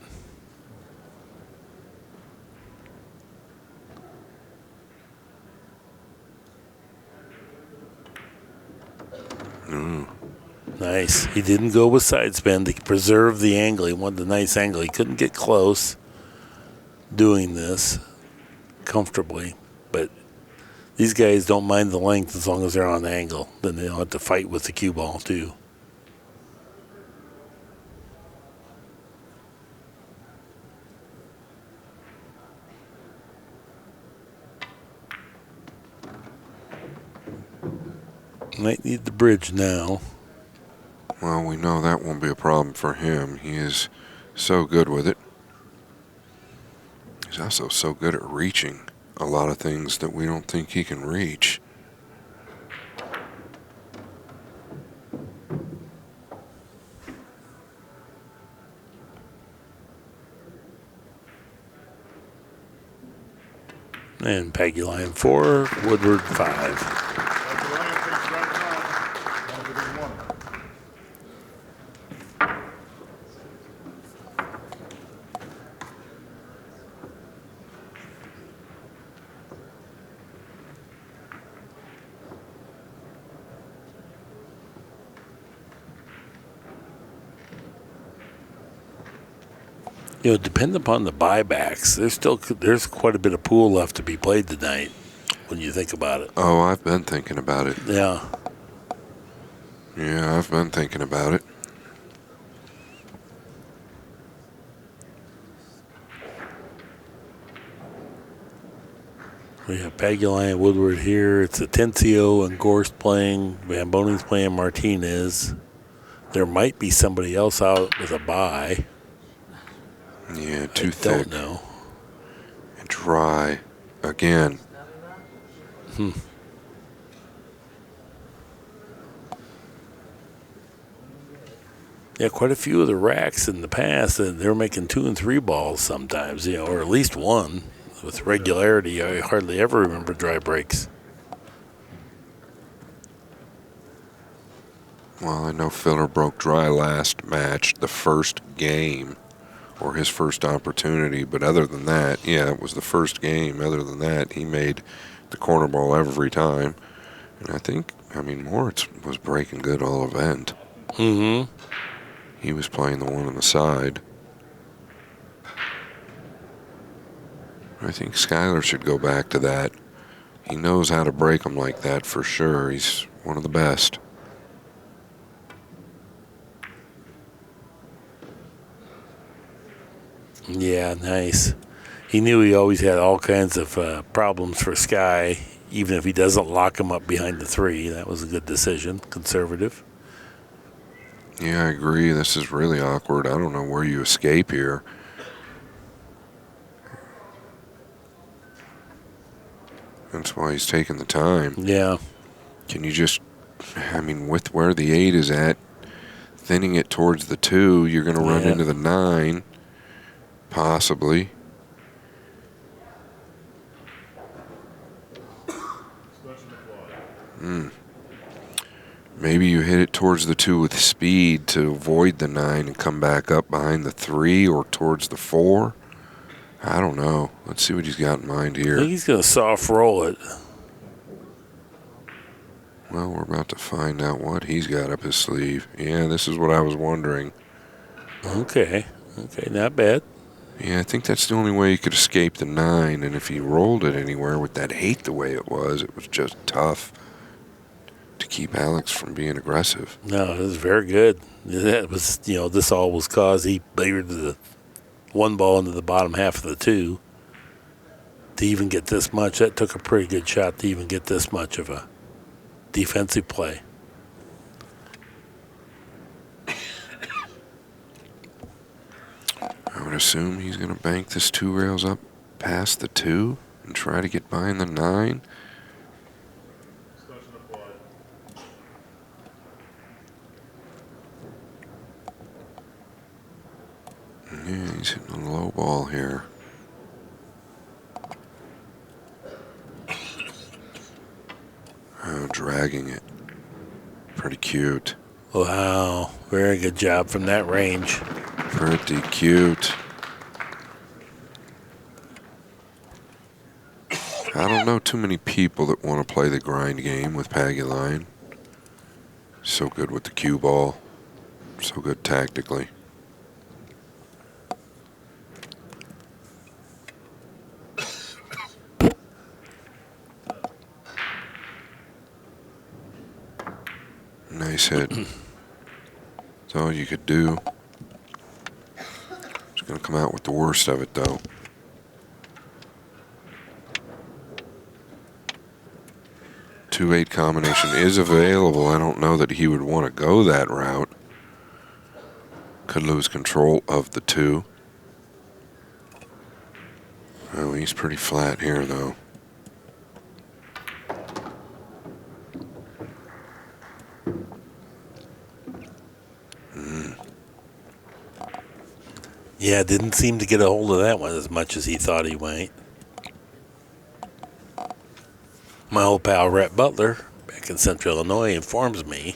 Nice. He didn't go with side spin to preserve the angle. He wanted a nice angle. He couldn't get close doing this comfortably. But these guys don't mind the length as long as they're on angle. Then they don't have to fight with the cue ball, too. Might need the bridge now. Well, we know that won't be a problem for him. He is so good with it. He's also so good at reaching a lot of things that we don't think he can reach. And Pagulayan 4, Woodward 5. Depending upon the buybacks, there's quite a bit of pool left to be played tonight when you think about it. Oh, I've been thinking about it. Yeah. Yeah, I've been thinking about it. We have Pagulayan Woodward here. It's Atencio and Gorst playing. Bamboning's playing Martinez. There might be somebody else out with a bye. Yeah, too I thick. Don't know. And dry again. Yeah, quite a few of the racks in the past, they're making 2 and 3 balls sometimes, or at least 1 with regularity. I hardly ever remember dry breaks. Well, I know Filler broke dry last match, the first game, or his first opportunity. But other than that, yeah, it was the first game. Other than that, he made the corner ball every time. And I think, Moritz was breaking good all event. Mm-hmm. He was playing the one on the side. I think Skylar should go back to that. He knows how to break them like that for sure. He's one of the best. Yeah, nice. He knew he always had all kinds of problems for Sky. even if he doesn't lock him up behind the 3. That was a good decision, conservative. Yeah, I agree. This is really awkward. I don't know where you escape here. That's why he's taking the time. Yeah. Can you just, I mean, with where the 8 is at, thinning it towards the 2, you're going to run into the 9, possibly. Maybe you hit it towards the 2 with speed to avoid the 9 and come back up behind the 3 or towards the 4. I don't know. Let's see what he's got in mind I here. think he's going to soft roll it. Well, we're about to find out what he's got up his sleeve. Yeah, this is what I was wondering. Okay, not bad. Yeah, I think that's the only way you could escape the 9, and if he rolled it anywhere with that 8 the way it was just tough to keep Alex from being aggressive. No, it was very good. That was, this all was cause he layered the 1 ball into the bottom half of the 2 to even get this much. That took a pretty good shot to even get this much of a defensive play. I would assume he's going to bank this 2 rails up past the 2 and try to get behind the 9. Yeah, he's hitting a low ball here. Oh, dragging it. Pretty cute. Wow, very good job from that range. Pretty cute. I don't know too many people that want to play the grind game with Pagulayan. So good with the cue ball. So good tactically. Nice hit. That's all you could do. It's going to come out with the worst of it, though. Two 8 combination is available. I don't know that he would want to go that route. Could lose control of the 2. Oh, he's pretty flat here, though. Yeah, didn't seem to get a hold of that one as much as he thought he might. My old pal Rhett Butler, back in Central Illinois, informs me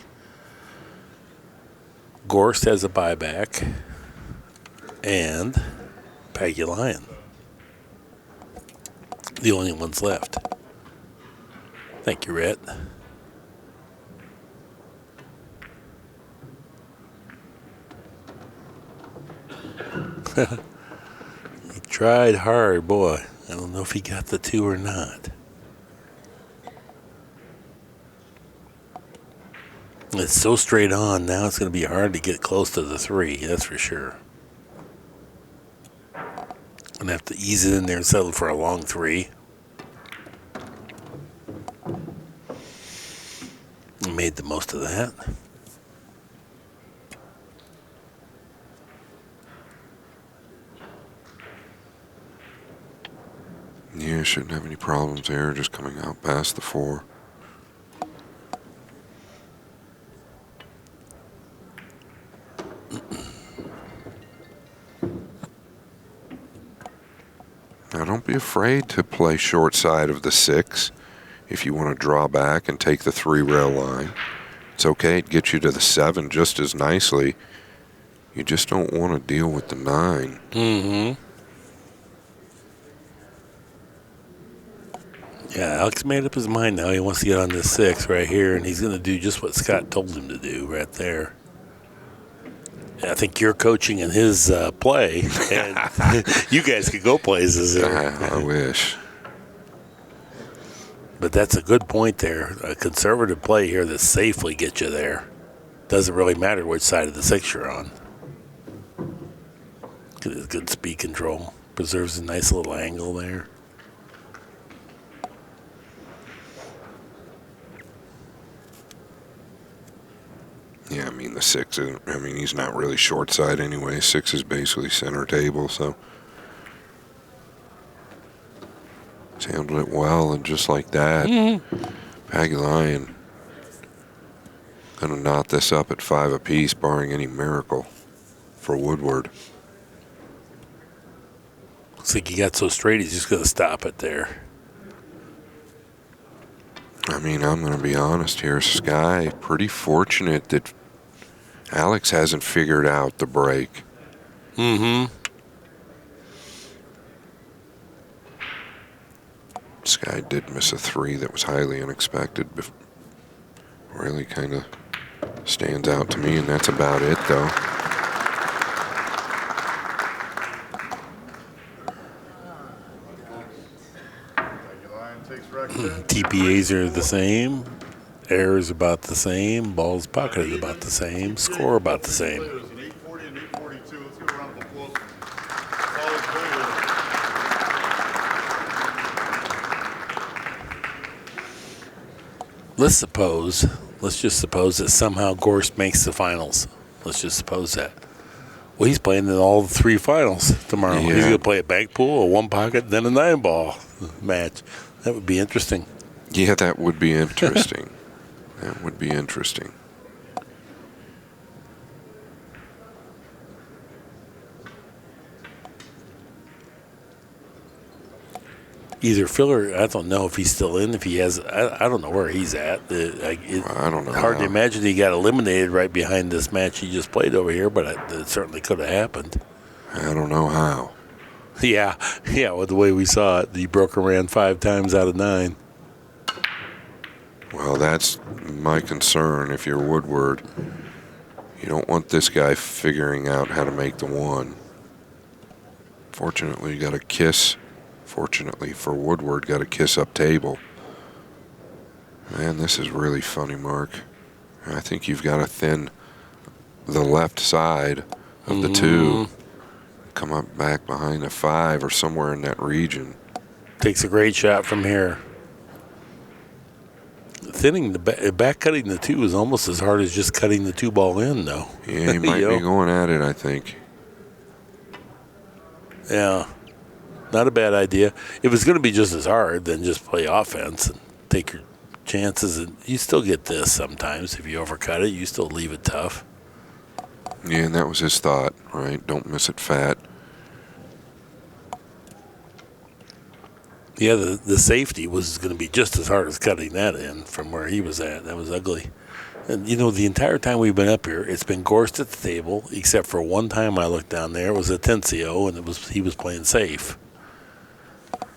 Gorst has a buyback and Pagulayan. The only ones left. Thank you, Rhett. He tried hard, boy. I don't know if he got the 2 or not. It's so straight on, now it's going to be hard to get close to the 3, that's for sure. Going to have to ease it in there and settle for a long 3. He made the most of that. Yeah, shouldn't have any problems there, just coming out past the 4. Now, don't be afraid to play short side of the 6 if you want to draw back and take the 3 rail line. It's okay, it gets you to the 7 just as nicely. You just don't want to deal with the 9. Mm-hmm. Yeah, Alex made up his mind now. He wants to get on this 6 right here, and he's going to do just what Scott told him to do right there. I think you're coaching in his play, and you guys could go places there. I wish. But that's a good point there. A conservative play here that safely gets you there. Doesn't really matter which side of the 6 you're on. Good speed control. Preserves a nice little angle there. the 6 isn't, I mean, he's not really short side anyway. 6 is basically center table, so. He's handled it well, and just like that, Pagulayan going to knot this up at 5 apiece, barring any miracle for Woodward. Looks like he got so straight, he's just going to stop it there. I mean, I'm going to be honest here, Sky, pretty fortunate that Alex hasn't figured out the break. Sky did miss a 3 that was highly unexpected. Really kind of stands out to me, and that's about it, though. TPAs are the same. Errors about the same. Balls pocketed about the same. Score about the same. Let's just suppose that somehow Gorst makes the finals. Let's just suppose that. Well, he's playing in all 3 finals tomorrow. Yeah. He's going to play a back pool, a 1 pocket, then a 9-ball match. That would be interesting. Yeah, that would be interesting. That would be interesting. Either Phil or I don't know if he's still in. If he has, I don't know where he's at. I don't know. Hard to imagine he got eliminated right behind this match he just played over here, but it certainly could have happened. I don't know how. Yeah, with the way we saw it, he broke and ran 5 times out of 9. Well, that's my concern. If you're Woodward, you don't want this guy figuring out how to make the 1. Fortunately, you got a kiss. Fortunately for Woodward, got a kiss up table. Man, this is really funny, Mark. I think you've got to thin the left side of the 2. Come up back behind the 5 or somewhere in that region. Takes a great shot from here. Thinning the back cutting the 2 is almost as hard as just cutting the 2-ball in, though. Yeah, he might be going at it, I think. Yeah, not a bad idea. If it's going to be just as hard, then just play offense and take your chances. And you still get this sometimes. If you overcut it, you still leave it tough. Yeah, and that was his thought, right? Don't miss it fat. Yeah, the safety was going to be just as hard as cutting that in from where he was at. That was ugly. And, the entire time we've been up here, it's been Gorst at the table, except for one time I looked down there. It was Atencio, and he was playing safe.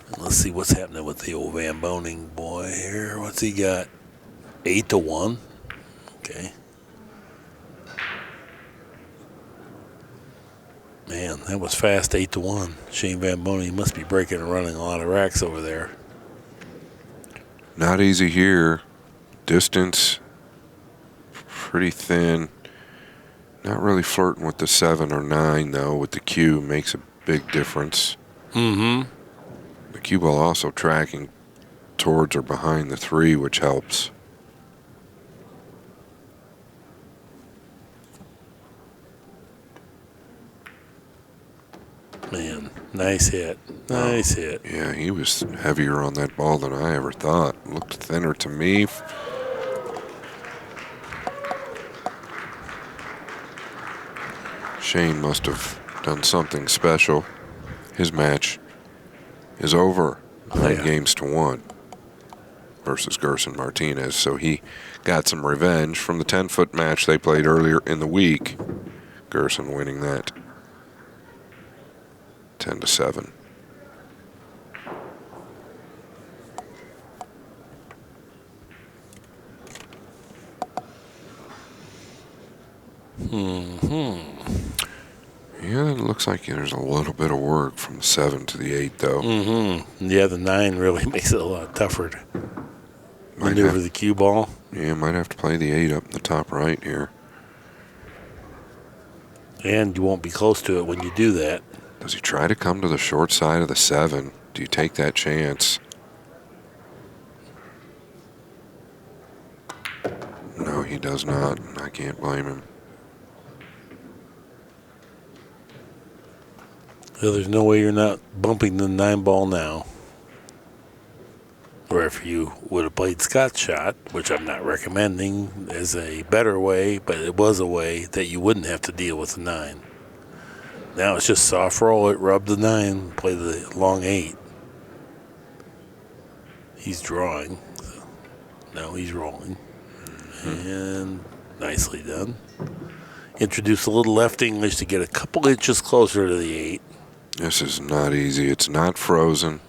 And let's see what's happening with the old Van Boning boy here. What's he got? 8-1. Okay. Man, that was fast, 8-1. Shane Van Boning must be breaking and running a lot of racks over there. Not easy here. Distance, pretty thin. Not really flirting with the 7 or 9, though, with the cue. Makes a big difference. The cue ball also tracking towards or behind the 3, which helps. Man, nice hit. Nice hit. Yeah, he was heavier on that ball than I ever thought. Looked thinner to me. Shane must have done something special. His match is over 9-1 versus Gerson Martinez. So he got some revenge from the 10-foot match they played earlier in the week. Gerson winning that 10-7. Yeah, it looks like there's a little bit of work from the 7 to the 8, though. Yeah, the 9 really makes it a lot tougher to maneuver the cue ball. Yeah, might have to play the 8 up in the top right here. And you won't be close to it when you do that. Does he try to come to the short side of the 7? Do you take that chance? No, he does not. I can't blame him. So there's no way you're not bumping the 9-ball now. Or if you would have played Scott's shot, which I'm not recommending as a better way, but it was a way that you wouldn't have to deal with the 9. Now it's just soft roll it, rub the 9, play the long 8. He's drawing. So now he's rolling. And nicely done. Introduce a little left English to get a couple inches closer to the 8. This is not easy. It's not frozen.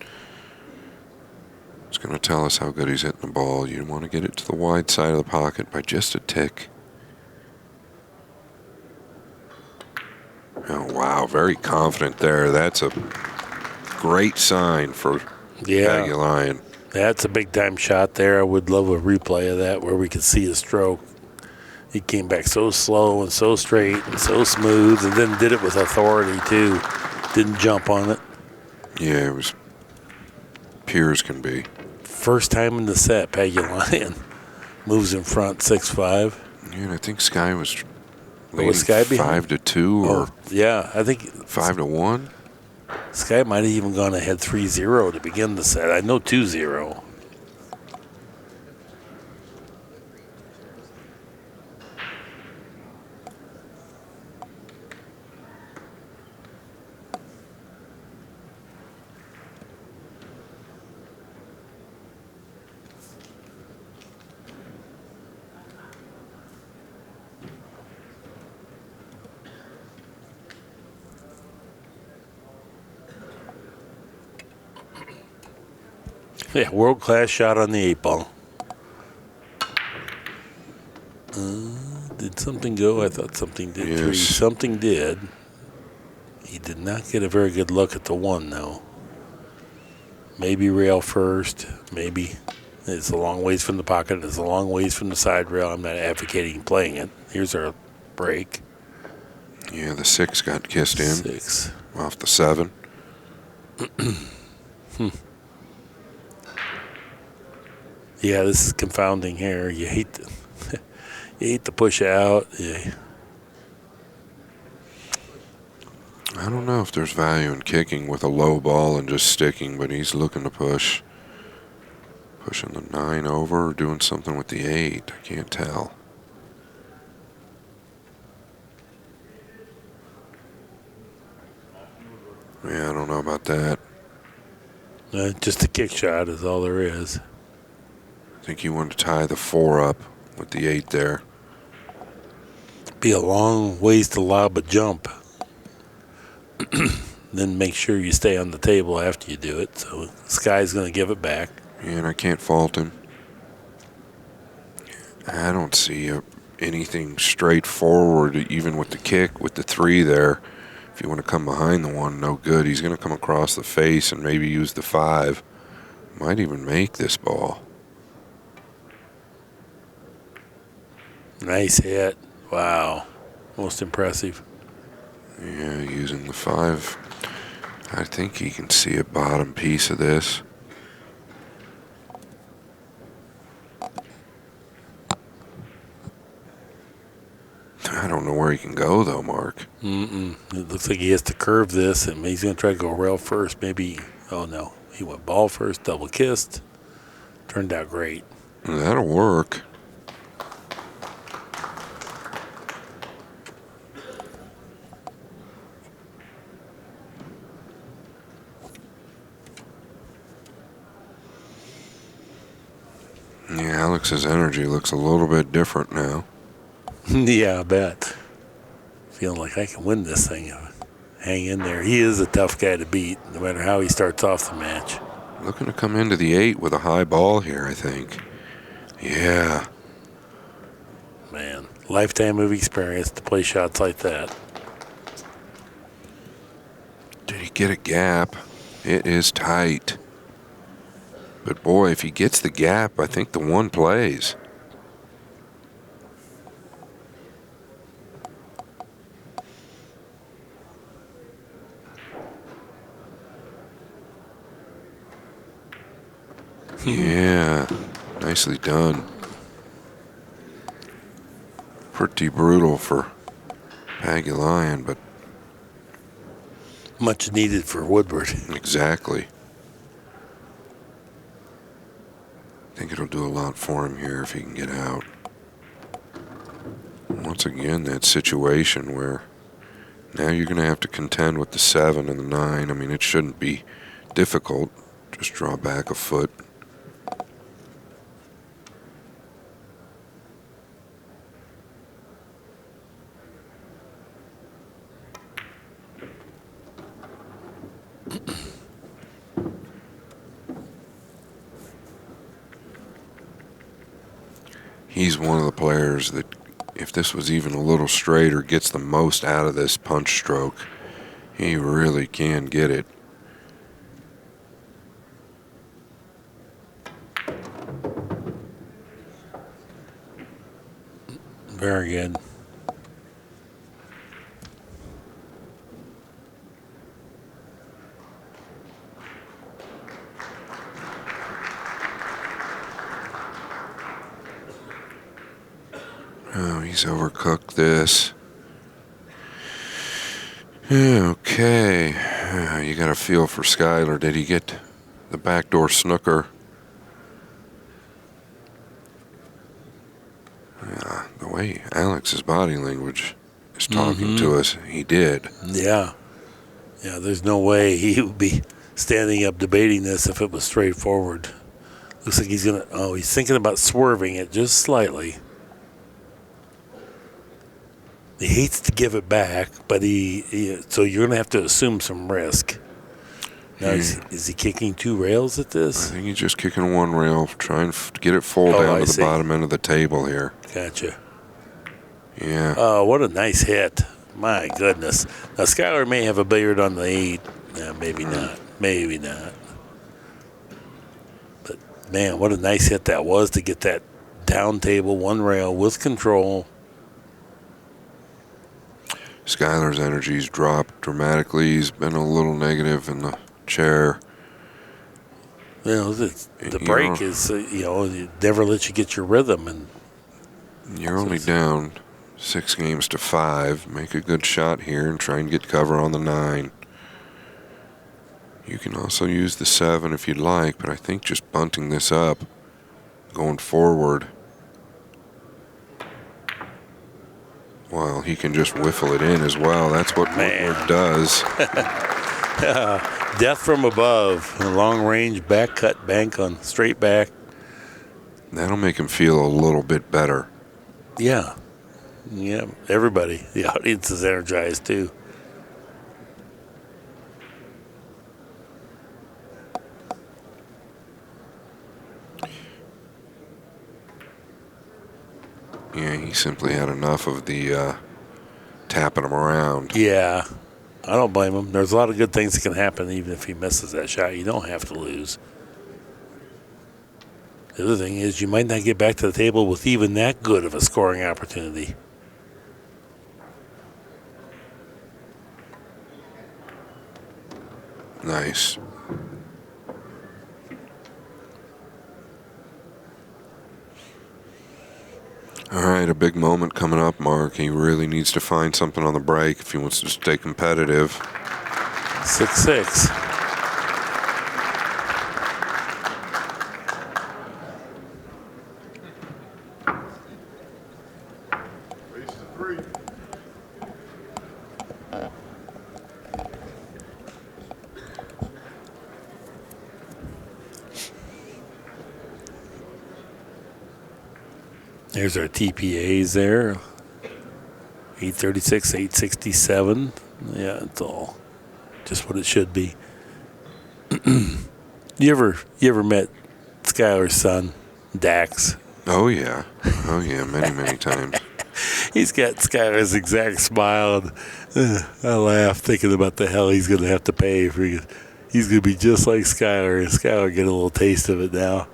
It's going to tell us how good he's hitting the ball. You want to get it to the wide side of the pocket by just a tick. Oh, wow. Very confident there. That's a great sign for Pagulayan. That's a big-time shot there. I would love a replay of that where we could see the stroke. He came back so slow and so straight and so smooth, and then did it with authority, too. Didn't jump on it. Yeah, it was pure as can be. First time in the set, Pagulayan moves in front 6-5. Yeah, and I think Sky was leading Was Sky behind? 5-2 or yeah, I think 5-1. Sky might have even gone ahead 3-0 to begin the set. I know 2-0. Yeah, world-class shot on the 8-ball. Did something go? I thought something did. Yes. 3. Something did. He did not get a very good look at the 1, though. Maybe rail first. Maybe. It's a long ways from the pocket. It's a long ways from the side rail. I'm not advocating playing it. Here's our break. Yeah, the 6 got kissed in 6. off the 7. Yeah, this is confounding here. You hate to, you hate to push out. Yeah. I don't know if there's value in kicking with a low ball and just sticking, but he's looking to push. Pushing the 9 over or doing something with the 8. I can't tell. Yeah, I don't know about that. Just a kick shot is all there is. I think he wanted to tie the 4 up with the 8 there. Be a long ways to lob a jump. Then make sure you stay on the table after you do it. So Sky's going to give it back. Yeah, and I can't fault him. I don't see anything straightforward, even with the kick, with the 3 there. If you want to come behind the 1, no good. He's going to come across the face and maybe use the 5. Might even make this ball. Nice hit. Wow. Most impressive. Yeah, using the 5. I think he can see a bottom piece of this. I don't know where he can go, though, Mark. It looks like he has to curve this, and he's going to try to go rail first. Maybe, oh no, he went ball first, double kissed. Turned out great. That'll work. Yeah, Alex's energy looks a little bit different now. Yeah, I bet. Feeling like I can win this thing. Hang in there. He is a tough guy to beat, no matter how he starts off the match. Looking to come into the 8 with a high ball here, I think. Yeah. Man, lifetime of experience to play shots like that. Did he get a gap? It is tight. But boy, if he gets the gap, I think the 1 plays. Yeah, nicely done. Pretty brutal for Pagulayan, but Much needed for Woodward. Exactly. I think it'll do a lot for him here if he can get out. Once again, that situation where now you're going to have to contend with the 7 and the 9. I mean, it shouldn't be difficult. Just draw back a foot. He's one of the players that, if this was even a little straighter, gets the most out of this punch stroke. He really can get it. Very good. Oh, he's overcooked this. Okay. You got a feel for Skyler. Did he get the backdoor snooker? The way Alex's body language is talking to us, he did. Yeah. Yeah, there's no way he would be standing up debating this if it was straightforward. Looks like he's he's thinking about swerving it just slightly. He hates to give it back, but so you're going to have to assume some risk. Now, is he kicking 2 rails at this? I think he's just kicking 1 rail, trying to get it full down to the bottom end of the table here. Gotcha. Yeah. Oh, what a nice hit. My goodness. Now, Skyler may have a billiard on the 8. Maybe not. Maybe not. But, man, what a nice hit that was to get that down table, 1 rail with control. Skyler's energy's dropped dramatically. He's been a little negative in the chair. The break is, it never lets you get your rhythm. And you're only down 6 games to 5. Make a good shot here and try and get cover on the 9. You can also use the 7 if you'd like, but I think just bunting this up, going forward, well, he can just whiffle it in as well. That's what Woodward does. Death from above. A long-range back cut bank on straight back. That'll make him feel a little bit better. Yeah. Yeah, everybody. The audience is energized, too. Yeah, he simply had enough of the tapping him around. Yeah, I don't blame him. There's a lot of good things that can happen even if he misses that shot. You don't have to lose. The other thing is you might not get back to the table with even that good of a scoring opportunity. Nice. All right, a big moment coming up, Mark. He really needs to find something on the break if he wants to stay competitive. 6-6. There's our TPAs there. 836, 867. Yeah, it's all just what it should be. You ever met Skyler's son, Dax? Oh yeah, many times. He's got Skyler's exact smile, and I laugh thinking about the hell he's going to have to pay for. He's going to be just like Skyler, and Skyler get a little taste of it now.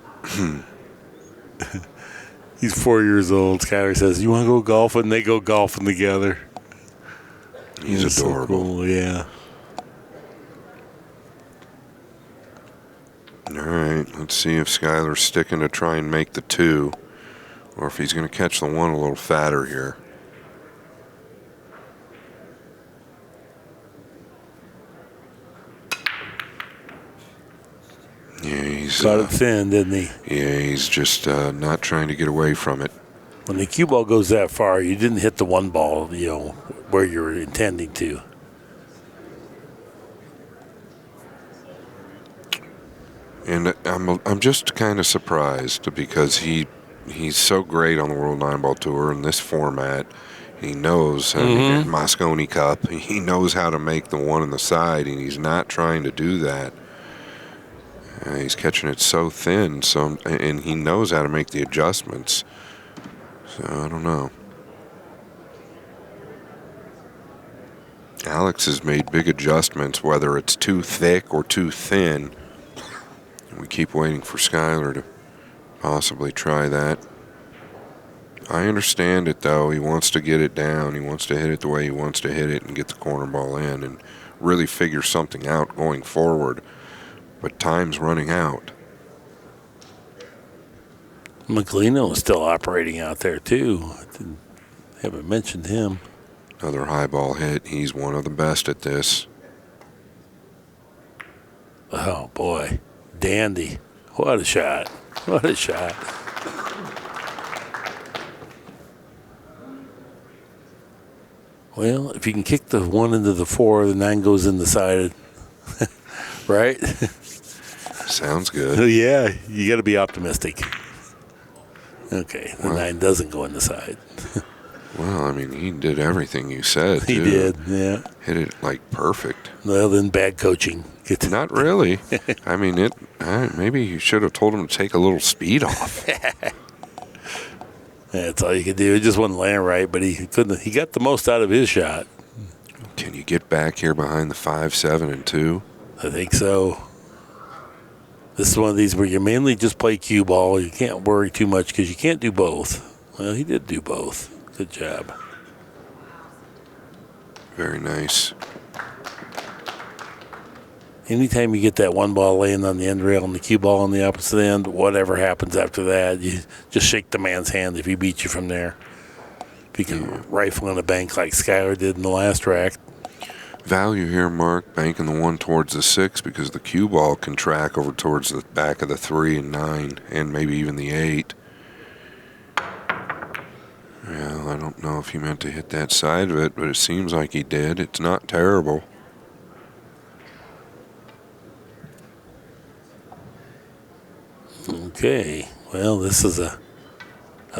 He's 4 years old. Skyler says, "You want to go golfing?" They go golfing together. He's adorable. So cool, yeah. All right, let's see if Skyler's sticking to try and make the 2, or if he's going to catch the 1 a little fatter here. Caught it thin, didn't he? Yeah, he's just not trying to get away from it. When the cue ball goes that far, you didn't hit the one ball, where you were intending to. And I'm just kind of surprised because he's so great on the World 9-Ball Tour in this format. He knows, Moscone Cup, he knows how to make the one on the side, and he's not trying to do that. He's catching it so thin, and he knows how to make the adjustments. So, I don't know. Alex has made big adjustments, whether it's too thick or too thin. We keep waiting for Skylar to possibly try that. I understand it, though. He wants to get it down. He wants to hit it the way he wants to hit it and get the corner ball in and really figure something out going forward. But time's running out. McLino is still operating out there, too. Haven't mentioned him. Another high ball hit. He's one of the best at this. Oh, boy. Dandy. What a shot. What a shot. Well, if you can kick the 1 into the 4, the 9 goes in the side. Right? Sounds good. Yeah, you got to be optimistic. Okay, the 9 doesn't go in the side. Well, I mean, he did everything you said, He too. did, yeah. Hit it, like, perfect. Well, then bad coaching. Not really. I mean, maybe you should have told him to take a little speed off. That's all you could do. It just wasn't landing right, but he couldn't. He got the most out of his shot. Can you get back here behind the 5, 7, and 2? I think so. This is one of these where you mainly just play cue ball. You can't worry too much because you can't do both. Well, he did do both. Good job. Very nice. Anytime you get that one ball laying on the end rail and the cue ball on the opposite end, whatever happens after that, you just shake the man's hand if he beats you from there. If you can rifle in a bank like Skylar did in the last rack. Value here, Mark, banking the 1 towards the 6 because the cue ball can track over towards the back of the 3 and 9 and maybe even the 8. Well, I don't know if he meant to hit that side of it, but it seems like he did. It's not terrible. Okay, well, this is a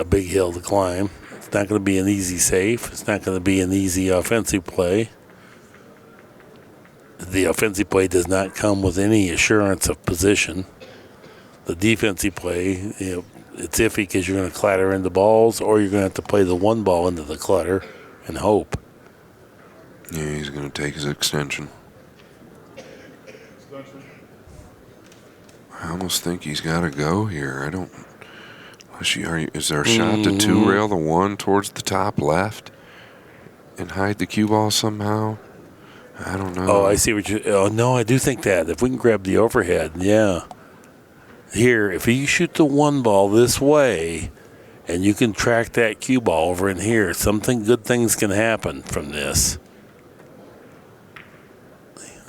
big hill to climb. It's not going to be an easy save. It's not going to be an easy offensive play. The offensive play does not come with any assurance of position. The defensive play, it's iffy because you're going to clatter into balls or you're going to have to play the one ball into the clutter and hope. Yeah, he's going to take his extension. I almost think he's got to go here. I don't. Is there a shot to 2 rail the 1 towards the top left and hide the cue ball somehow? I don't know. Oh, I see what you. Oh no, I do think that if we can grab the overhead, yeah. Here, if you shoot the 1 ball this way, and you can track that cue ball over in here, good things can happen from this.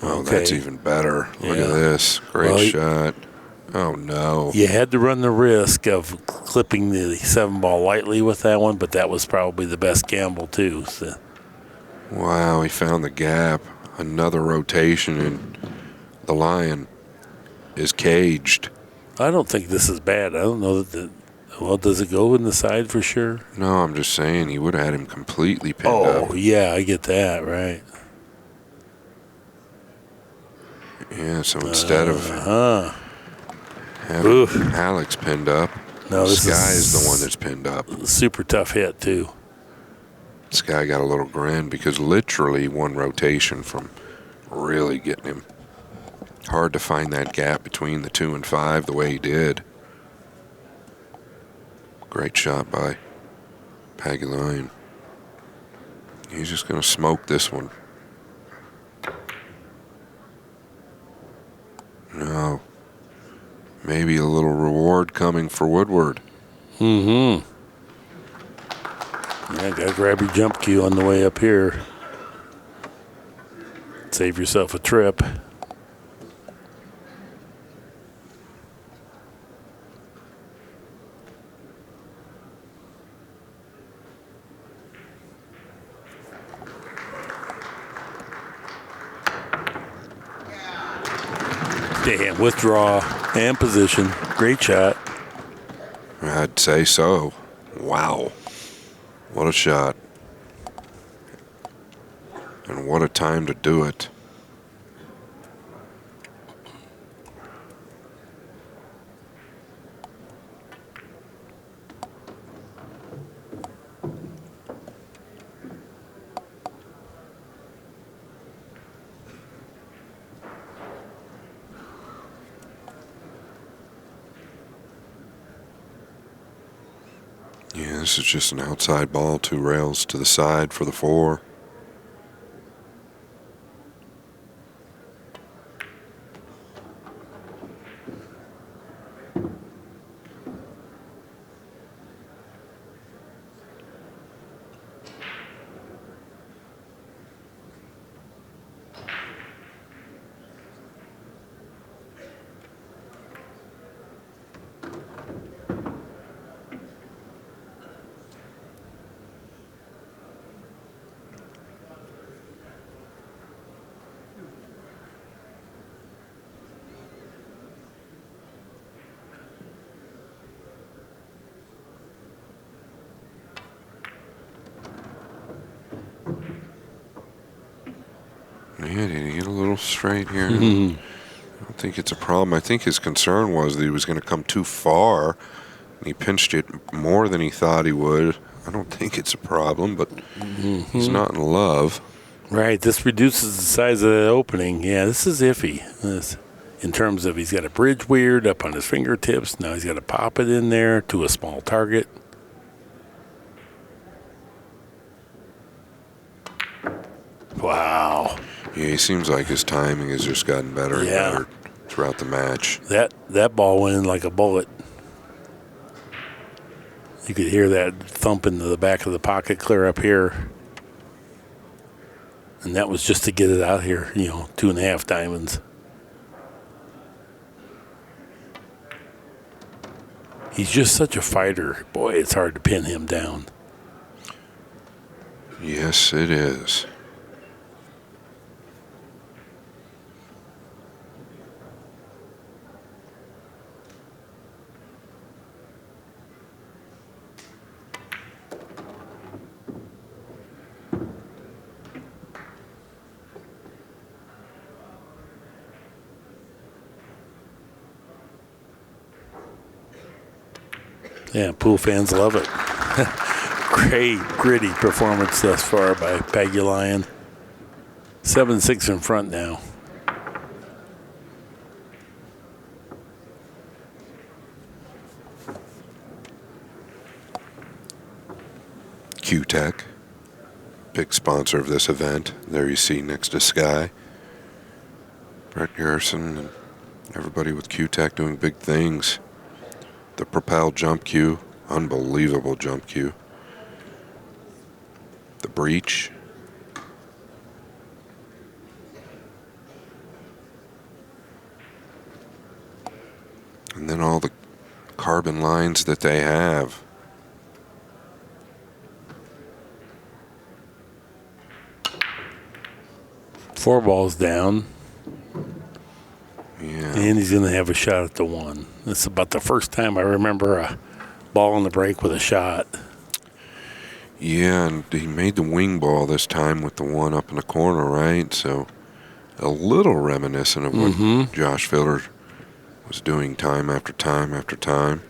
Oh, okay. That's even better. Look at this. Great shot. Oh, no. You had to run the risk of clipping the 7 ball lightly with that one, but that was probably the best gamble, too. So. Wow, he found the gap. Another rotation, and the Lion is caged. I don't think this is bad. I don't know well, does it go in the side for sure? No, I'm just saying he would have had him completely pinned up. Oh, yeah, I get that, right. Yeah, so instead of having Alex pinned up, Sky is the one that's pinned up. Super tough hit, too. Sky got a little grin because literally 1 rotation from really getting him. Hard to find that gap between the 2 and 5 the way he did. Great shot by Pagulayan. He's just going to smoke this one. No. Maybe a little reward coming for Woodward. Mm-hmm. Yeah, got to grab your jump cue on the way up here. Save yourself a trip. And withdraw and position. Great shot. I'd say so. Wow. What a shot. And what a time to do it. Yeah, this is just an outside ball, 2 rails to the side for the 4. Yeah, did he get a little straight here? I don't think it's a problem. I think his concern was that he was going to come too far, and he pinched it more than he thought he would. I don't think it's a problem, but he's not in love. Right, this reduces the size of the opening. Yeah, this is iffy. In terms of he's got a bridge weird up on his fingertips. Now he's got to pop it in there to a small target. Wow. Yeah, he seems like his timing has just gotten better and Yeah. better throughout the match. That ball went in like a bullet. You could hear that thump into the back of the pocket clear up here. And that was just to get it out here, 2.5 diamonds. He's just such a fighter. Boy, it's hard to pin him down. Yes, it is. Yeah, pool fans love it. Great, gritty performance thus far by Pagulayan. 7-6 in front now. Q-Tech, big sponsor of this event. There you see next to Sky. Brett Garrison and everybody with Q-Tech doing big things. The Propel jump cue, unbelievable jump cue. The breach. And then all the carbon lines that they have. Four balls down. Yeah. And he's going to have a shot at the 1. It's about the first time I remember a ball on the break with a shot. Yeah, and he made the wing ball this time with the 1 up in the corner, right? So a little reminiscent of what Josh Filler was doing time after time after time.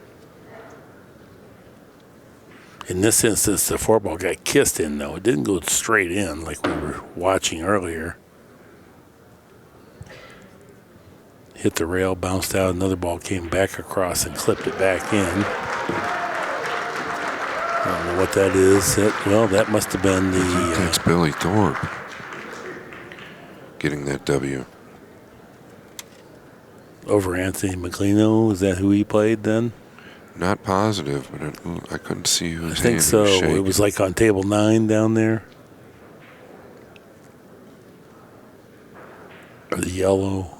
In this instance, the 4 ball got kissed in, though. It didn't go straight in like we were watching earlier. Hit the rail, bounced out. Another ball came back across and clipped it back in. I don't know what that is. That must have been the... That's Billy Thorpe getting that W. Over Anthony Maglino. Is that who he played then? Not positive, but I couldn't see who was I think so. It was like on table 9 down there. Or the yellow.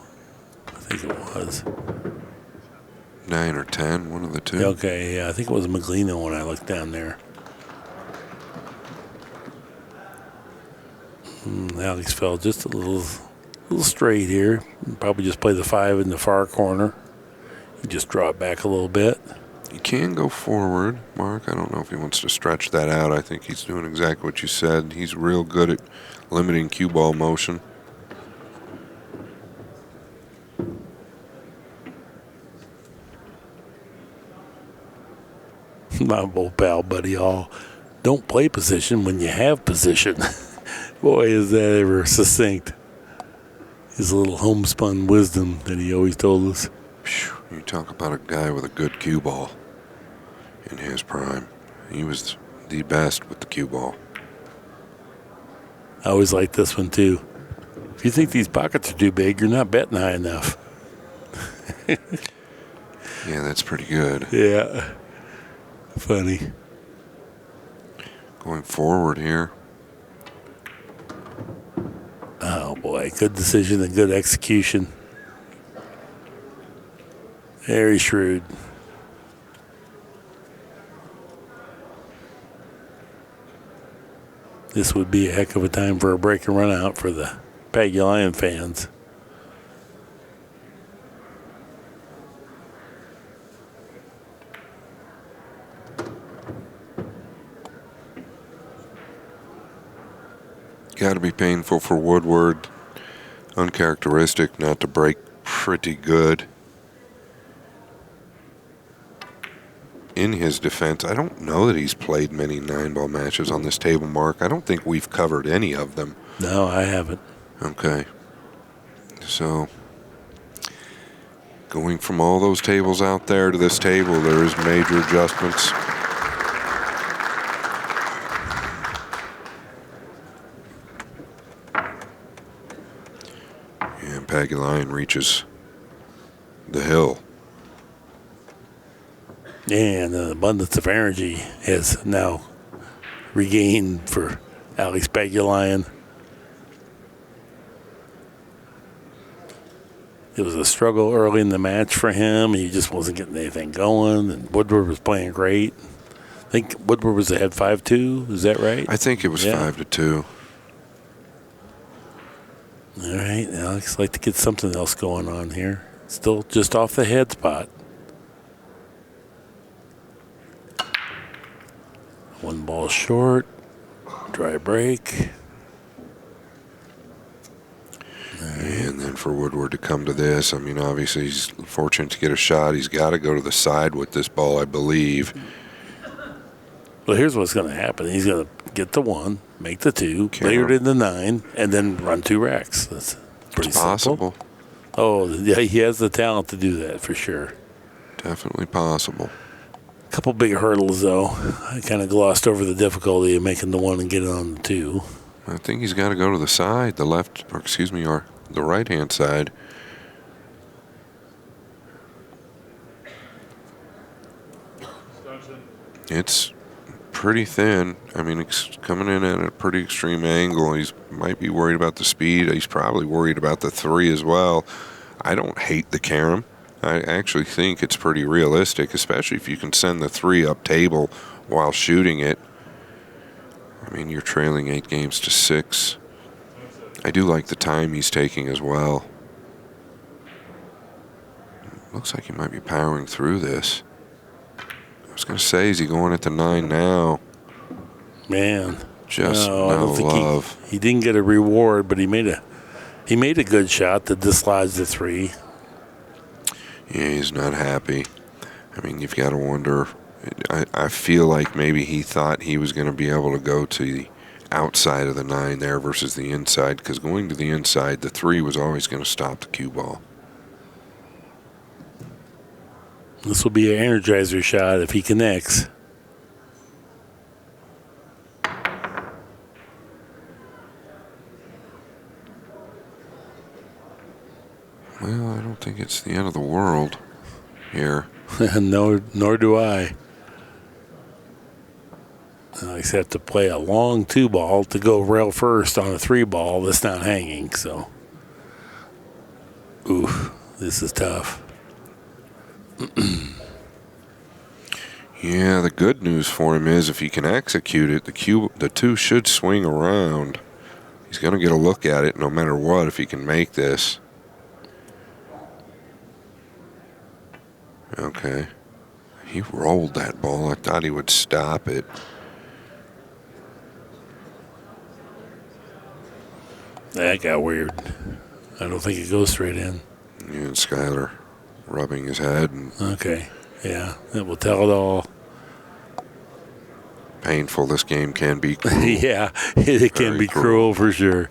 I think it was 9 or 10, one of the two. Okay, yeah, I think it was Maglino when I looked down there. Alex fell just a little little straight here. Probably just play the 5 in the far corner. Just draw it back a little bit. He can go forward, Mark. I don't know if he wants to stretch that out. I think he's doing exactly what you said. He's real good at limiting cue ball motion. My old pal, Buddy Hall. Don't play position when you have position. Boy, is that ever succinct. His little homespun wisdom that he always told us. You talk about a guy with a good cue ball in his prime. He was the best with the cue ball. I always like this one, too. If you think these pockets are too big, you're not betting high enough. Yeah, that's pretty good. Yeah. Funny. Going forward here. Oh, boy. Good decision and good execution. Very shrewd. This would be a heck of a time for a break and run out for the Pagulayan fans. Got to be painful for Woodward. Uncharacteristic not to break pretty good. In his defense, I don't know that he's played many 9-ball matches on this table, Mark. I don't think we've covered any of them. No, I haven't. Okay. So, going from all those tables out there to this table, there is major adjustments. And Pagulayan reaches the hill. And an abundance of energy has now regained for Alex Pagulayan. It was a struggle early in the match for him. He just wasn't getting anything going, and Woodward was playing great. I think Woodward was ahead 5-2. Is that right? I think it was 5-2. All right. Alex like to get something else going on here. Still just off the head spot. One ball short. Dry break. And then for Woodward to come to this, I mean, obviously he's fortunate to get a shot. He's got to go to the side with this ball, I believe. Well, here's what's going to happen. He's going to get the 1, make the 2, layer it in the 9, and then run 2 racks. That's pretty It's possible. simple. Oh, yeah, he has the talent to do that for sure. Definitely possible. A couple big hurdles, though. I kind of glossed over the difficulty of making the 1 and getting on the 2. I think he's got to go to the side, the left, or excuse me, or the right-hand side. It's pretty thin. I mean, it's coming in at a pretty extreme angle. He might be worried about the speed. He's probably worried about the 3 as well. I don't hate the carom. I actually think it's pretty realistic, especially if you can send the 3 up table while shooting it. I mean, you're trailing 8 games to 6. I do like the time he's taking as well. Looks like he might be powering through this. I was going to say, is he going at the 9 now? Man. Just no love. He didn't get a reward, but he made a good shot to dislodge the 3. Yeah, he's not happy. I mean, you've got to wonder. I feel like maybe he thought he was going to be able to go to the outside of the 9 there versus the inside, because going to the inside, the 3 was always going to stop the cue ball. This will be an energizer shot if he connects. Well, I don't think it's the end of the world here. Nor do I. I just have to play a long 2-ball to go rail first on a 3-ball that's not hanging. So, oof, this is tough. Yeah, the good news for him is if he can execute it, the 2 should swing around. He's going to get a look at it no matter what if he can make this. Okay. He rolled that ball. I thought he would stop it. That got weird. I don't think it goes straight in. Yeah, and Skyler rubbing his head. And Okay. Yeah, that will tell it all. painful this game can be. Cruel. Yeah, it can Very be cruel for sure.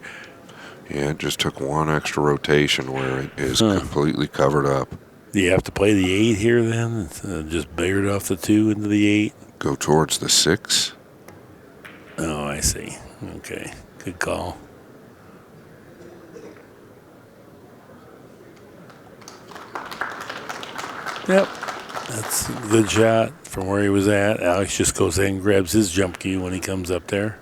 Yeah, it just took one extra rotation where it is completely covered up. Do you have to play the 8 here then? Just biggered off the 2 into the 8? Go towards the 6. Oh, I see. Okay, good call. Yep, that's a good shot from where he was at. Alex just goes in and grabs his jump cue when he comes up there.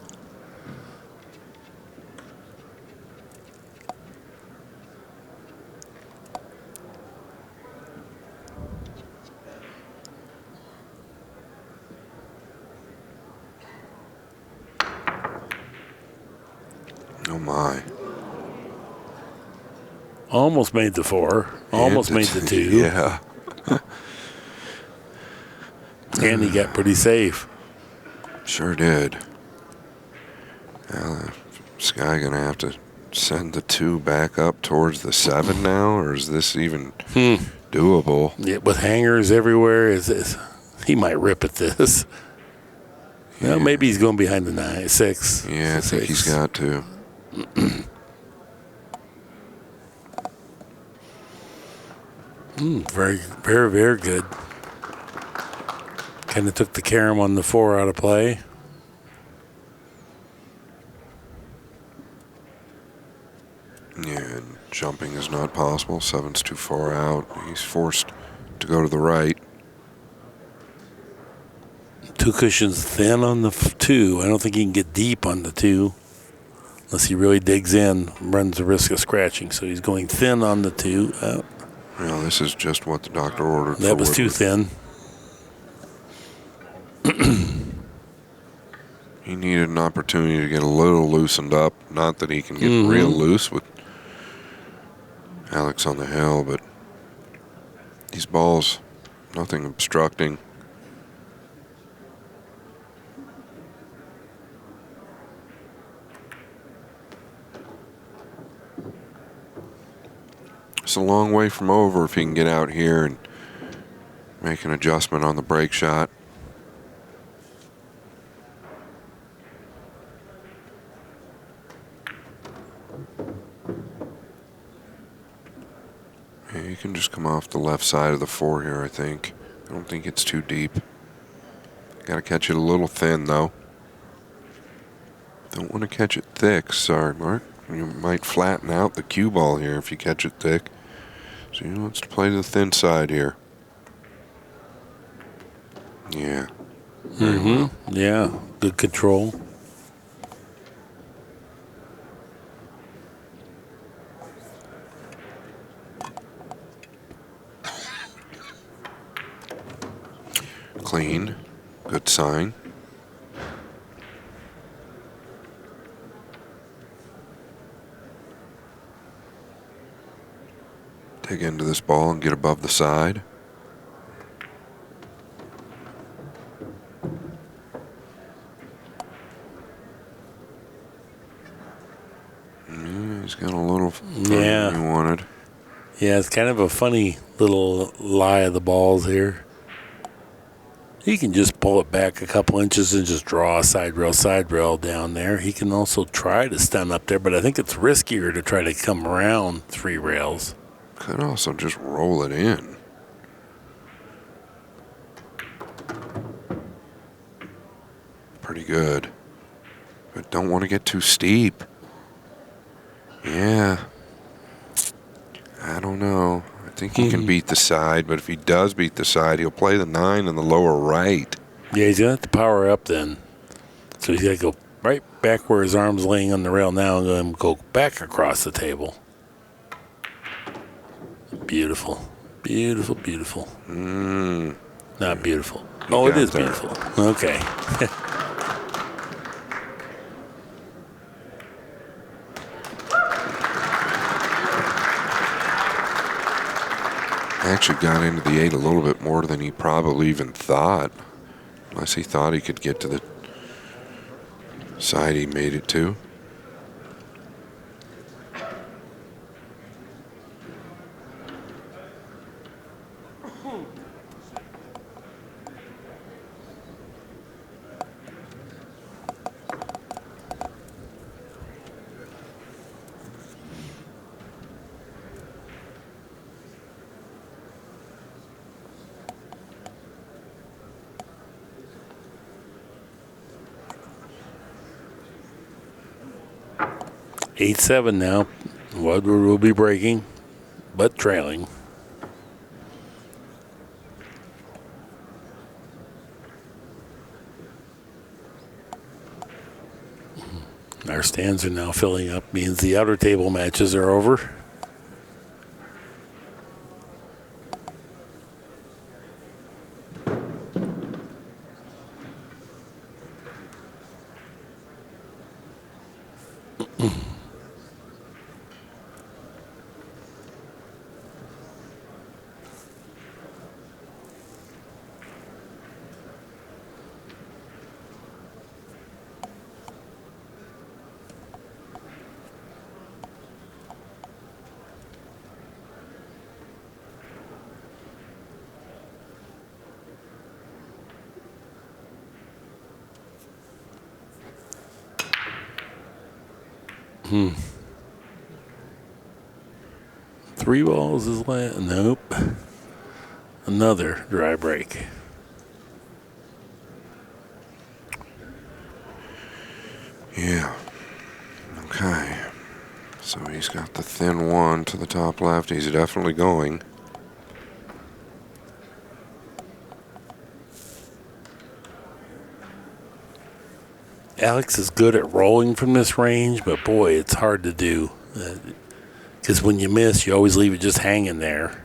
Oh, my. Almost made the 4. Almost made the 2. Yeah. And he got pretty safe. Sure did. Now, this guy going to have to send the 2 back up towards the 7 now, or is this even doable? Yeah, with hangers everywhere, he might rip at this. Yeah. Well, maybe he's going behind the 6. Yeah, I think he's got to. Very, very, very good. Kind of took the carom on the 4 out of play. Yeah, and jumping is not possible. 7's too far out. He's forced to go to the right. 2 cushions thin on the 2. I don't think he can get deep on the 2 unless he really digs in, runs the risk of scratching. So he's going thin on the 2. Well, this is just what the doctor ordered. That was too thin. He needed an opportunity to get a little loosened up. Not that he can get real loose with Alex on the hill, but these balls, nothing obstructing. It's a long way from over if he can get out here and make an adjustment on the break shot. Yeah, you can just come off the left side of the 4 here, I think. I don't think it's too deep. Got to catch it a little thin, though. Don't want to catch it thick. Sorry, Mark. You might flatten out the cue ball here if you catch it thick. So he wants to play to the thin side here. Yeah. Well. Yeah, good control. Clean. Good sign. Dig into this ball and get above the side. Yeah, he's got a little Yeah. he wanted. Yeah, it's kind of a funny little lie of the balls here. He can just pull it back a couple inches and just draw a side rail down there. He can also try to stun up there, but I think it's riskier to try to come around 3 rails. Could also just roll it in. Pretty good. But don't want to get too steep. Yeah. I don't know. I think he can beat the side, but if he does beat the side, he'll play the 9 in the lower right. Yeah, he's going to have to power up then. So he's got to go right back where his arm's laying on the rail now and then go back across the table. Beautiful. Beautiful, beautiful. Not beautiful. Oh, it is beautiful. Okay. actually got into the 8 a little bit more than he probably even thought. Unless he thought he could get to the side he made it to. Eight 7 now. Woodward will be breaking, but trailing. Our stands are now filling up. Means the outer table matches are over. Three balls is nope. Another dry break. Yeah. Okay. So he's got the thin one to the top left. He's definitely going. Alex is good at rolling from this range, but boy, it's hard to do. Because when you miss, you always leave it just hanging there.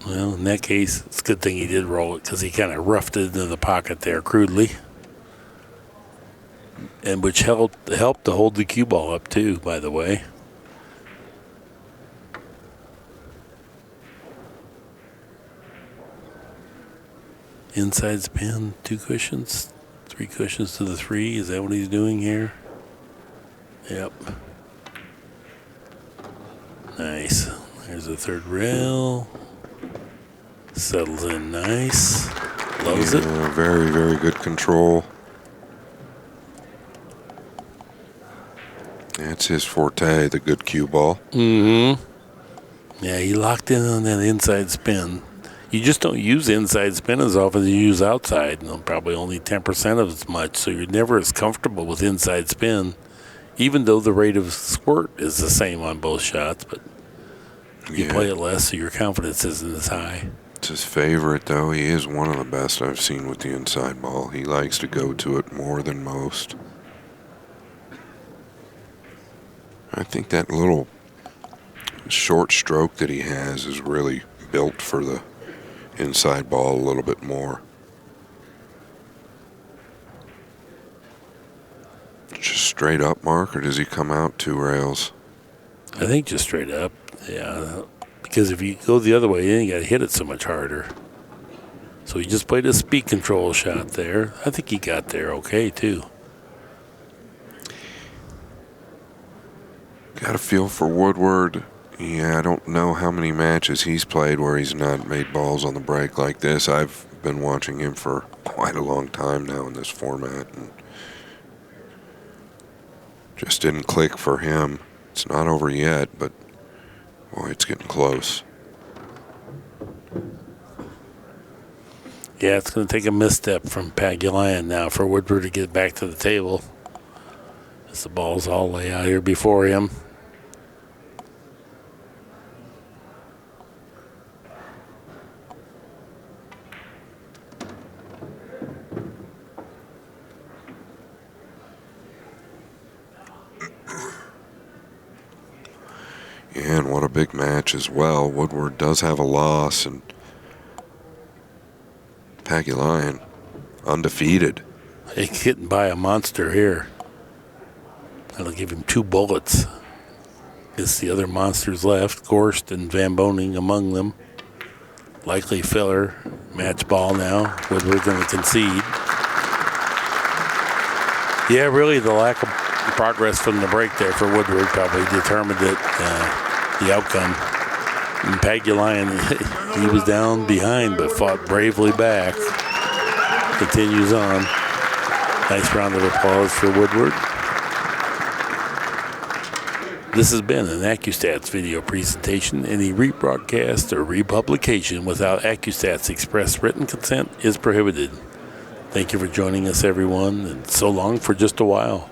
Well, in that case, it's a good thing he did roll it because he kind of roughed it into the pocket there crudely. And which helped to hold the cue ball up too, by the way. Inside spin, 2 cushions, 3 cushions to the 3. Is that what he's doing here? Yep. Nice. There's the third rail. Settles in nice. Loves it. Very, very good control. That's his forte, the good cue ball. Mm-hmm. Yeah, he locked in on that inside spin. You just don't use inside spin as often as you use outside. Probably only 10% of as much, so you're never as comfortable with inside spin, even though the rate of squirt is the same on both shots, but you play it less, so your confidence isn't as high. It's his favorite, though. He is one of the best I've seen with the inside ball. He likes to go to it more than most. I think that little short stroke that he has is really built for the inside ball a little bit more. Just straight up, Mark, or does he come out 2 rails? I think just straight up, yeah. Because if you go the other way, then you got to hit it so much harder. So he just played a speed control shot there. I think he got there okay, too. Got a feel for Woodward. Yeah, I don't know how many matches he's played where he's not made balls on the break like this. I've been watching him for quite a long time now in this format, and just didn't click for him. It's not over yet, but boy, it's getting close. Yeah, it's going to take a misstep from Pagulayan now for Woodward to get back to the table. As the ball's all lay out here before him. Yeah, and what a big match as well. Woodward does have a loss, and Pagulayan undefeated. He's getting by a monster here. That'll give him 2 bullets. Guess the other monsters left, Gorst and Van Boning among them. Likely filler. Match ball now. Woodward's going to concede. Yeah, really the lack of progress from the break there for Woodward probably determined it, the outcome. And Pagulayan, he was down behind but fought bravely back. Continues on. Nice round of applause for Woodward. This has been an ACCUSTATS video presentation. Any rebroadcast or republication without ACCUSTATS express written consent is prohibited. Thank you for joining us, everyone, and so long for just a while.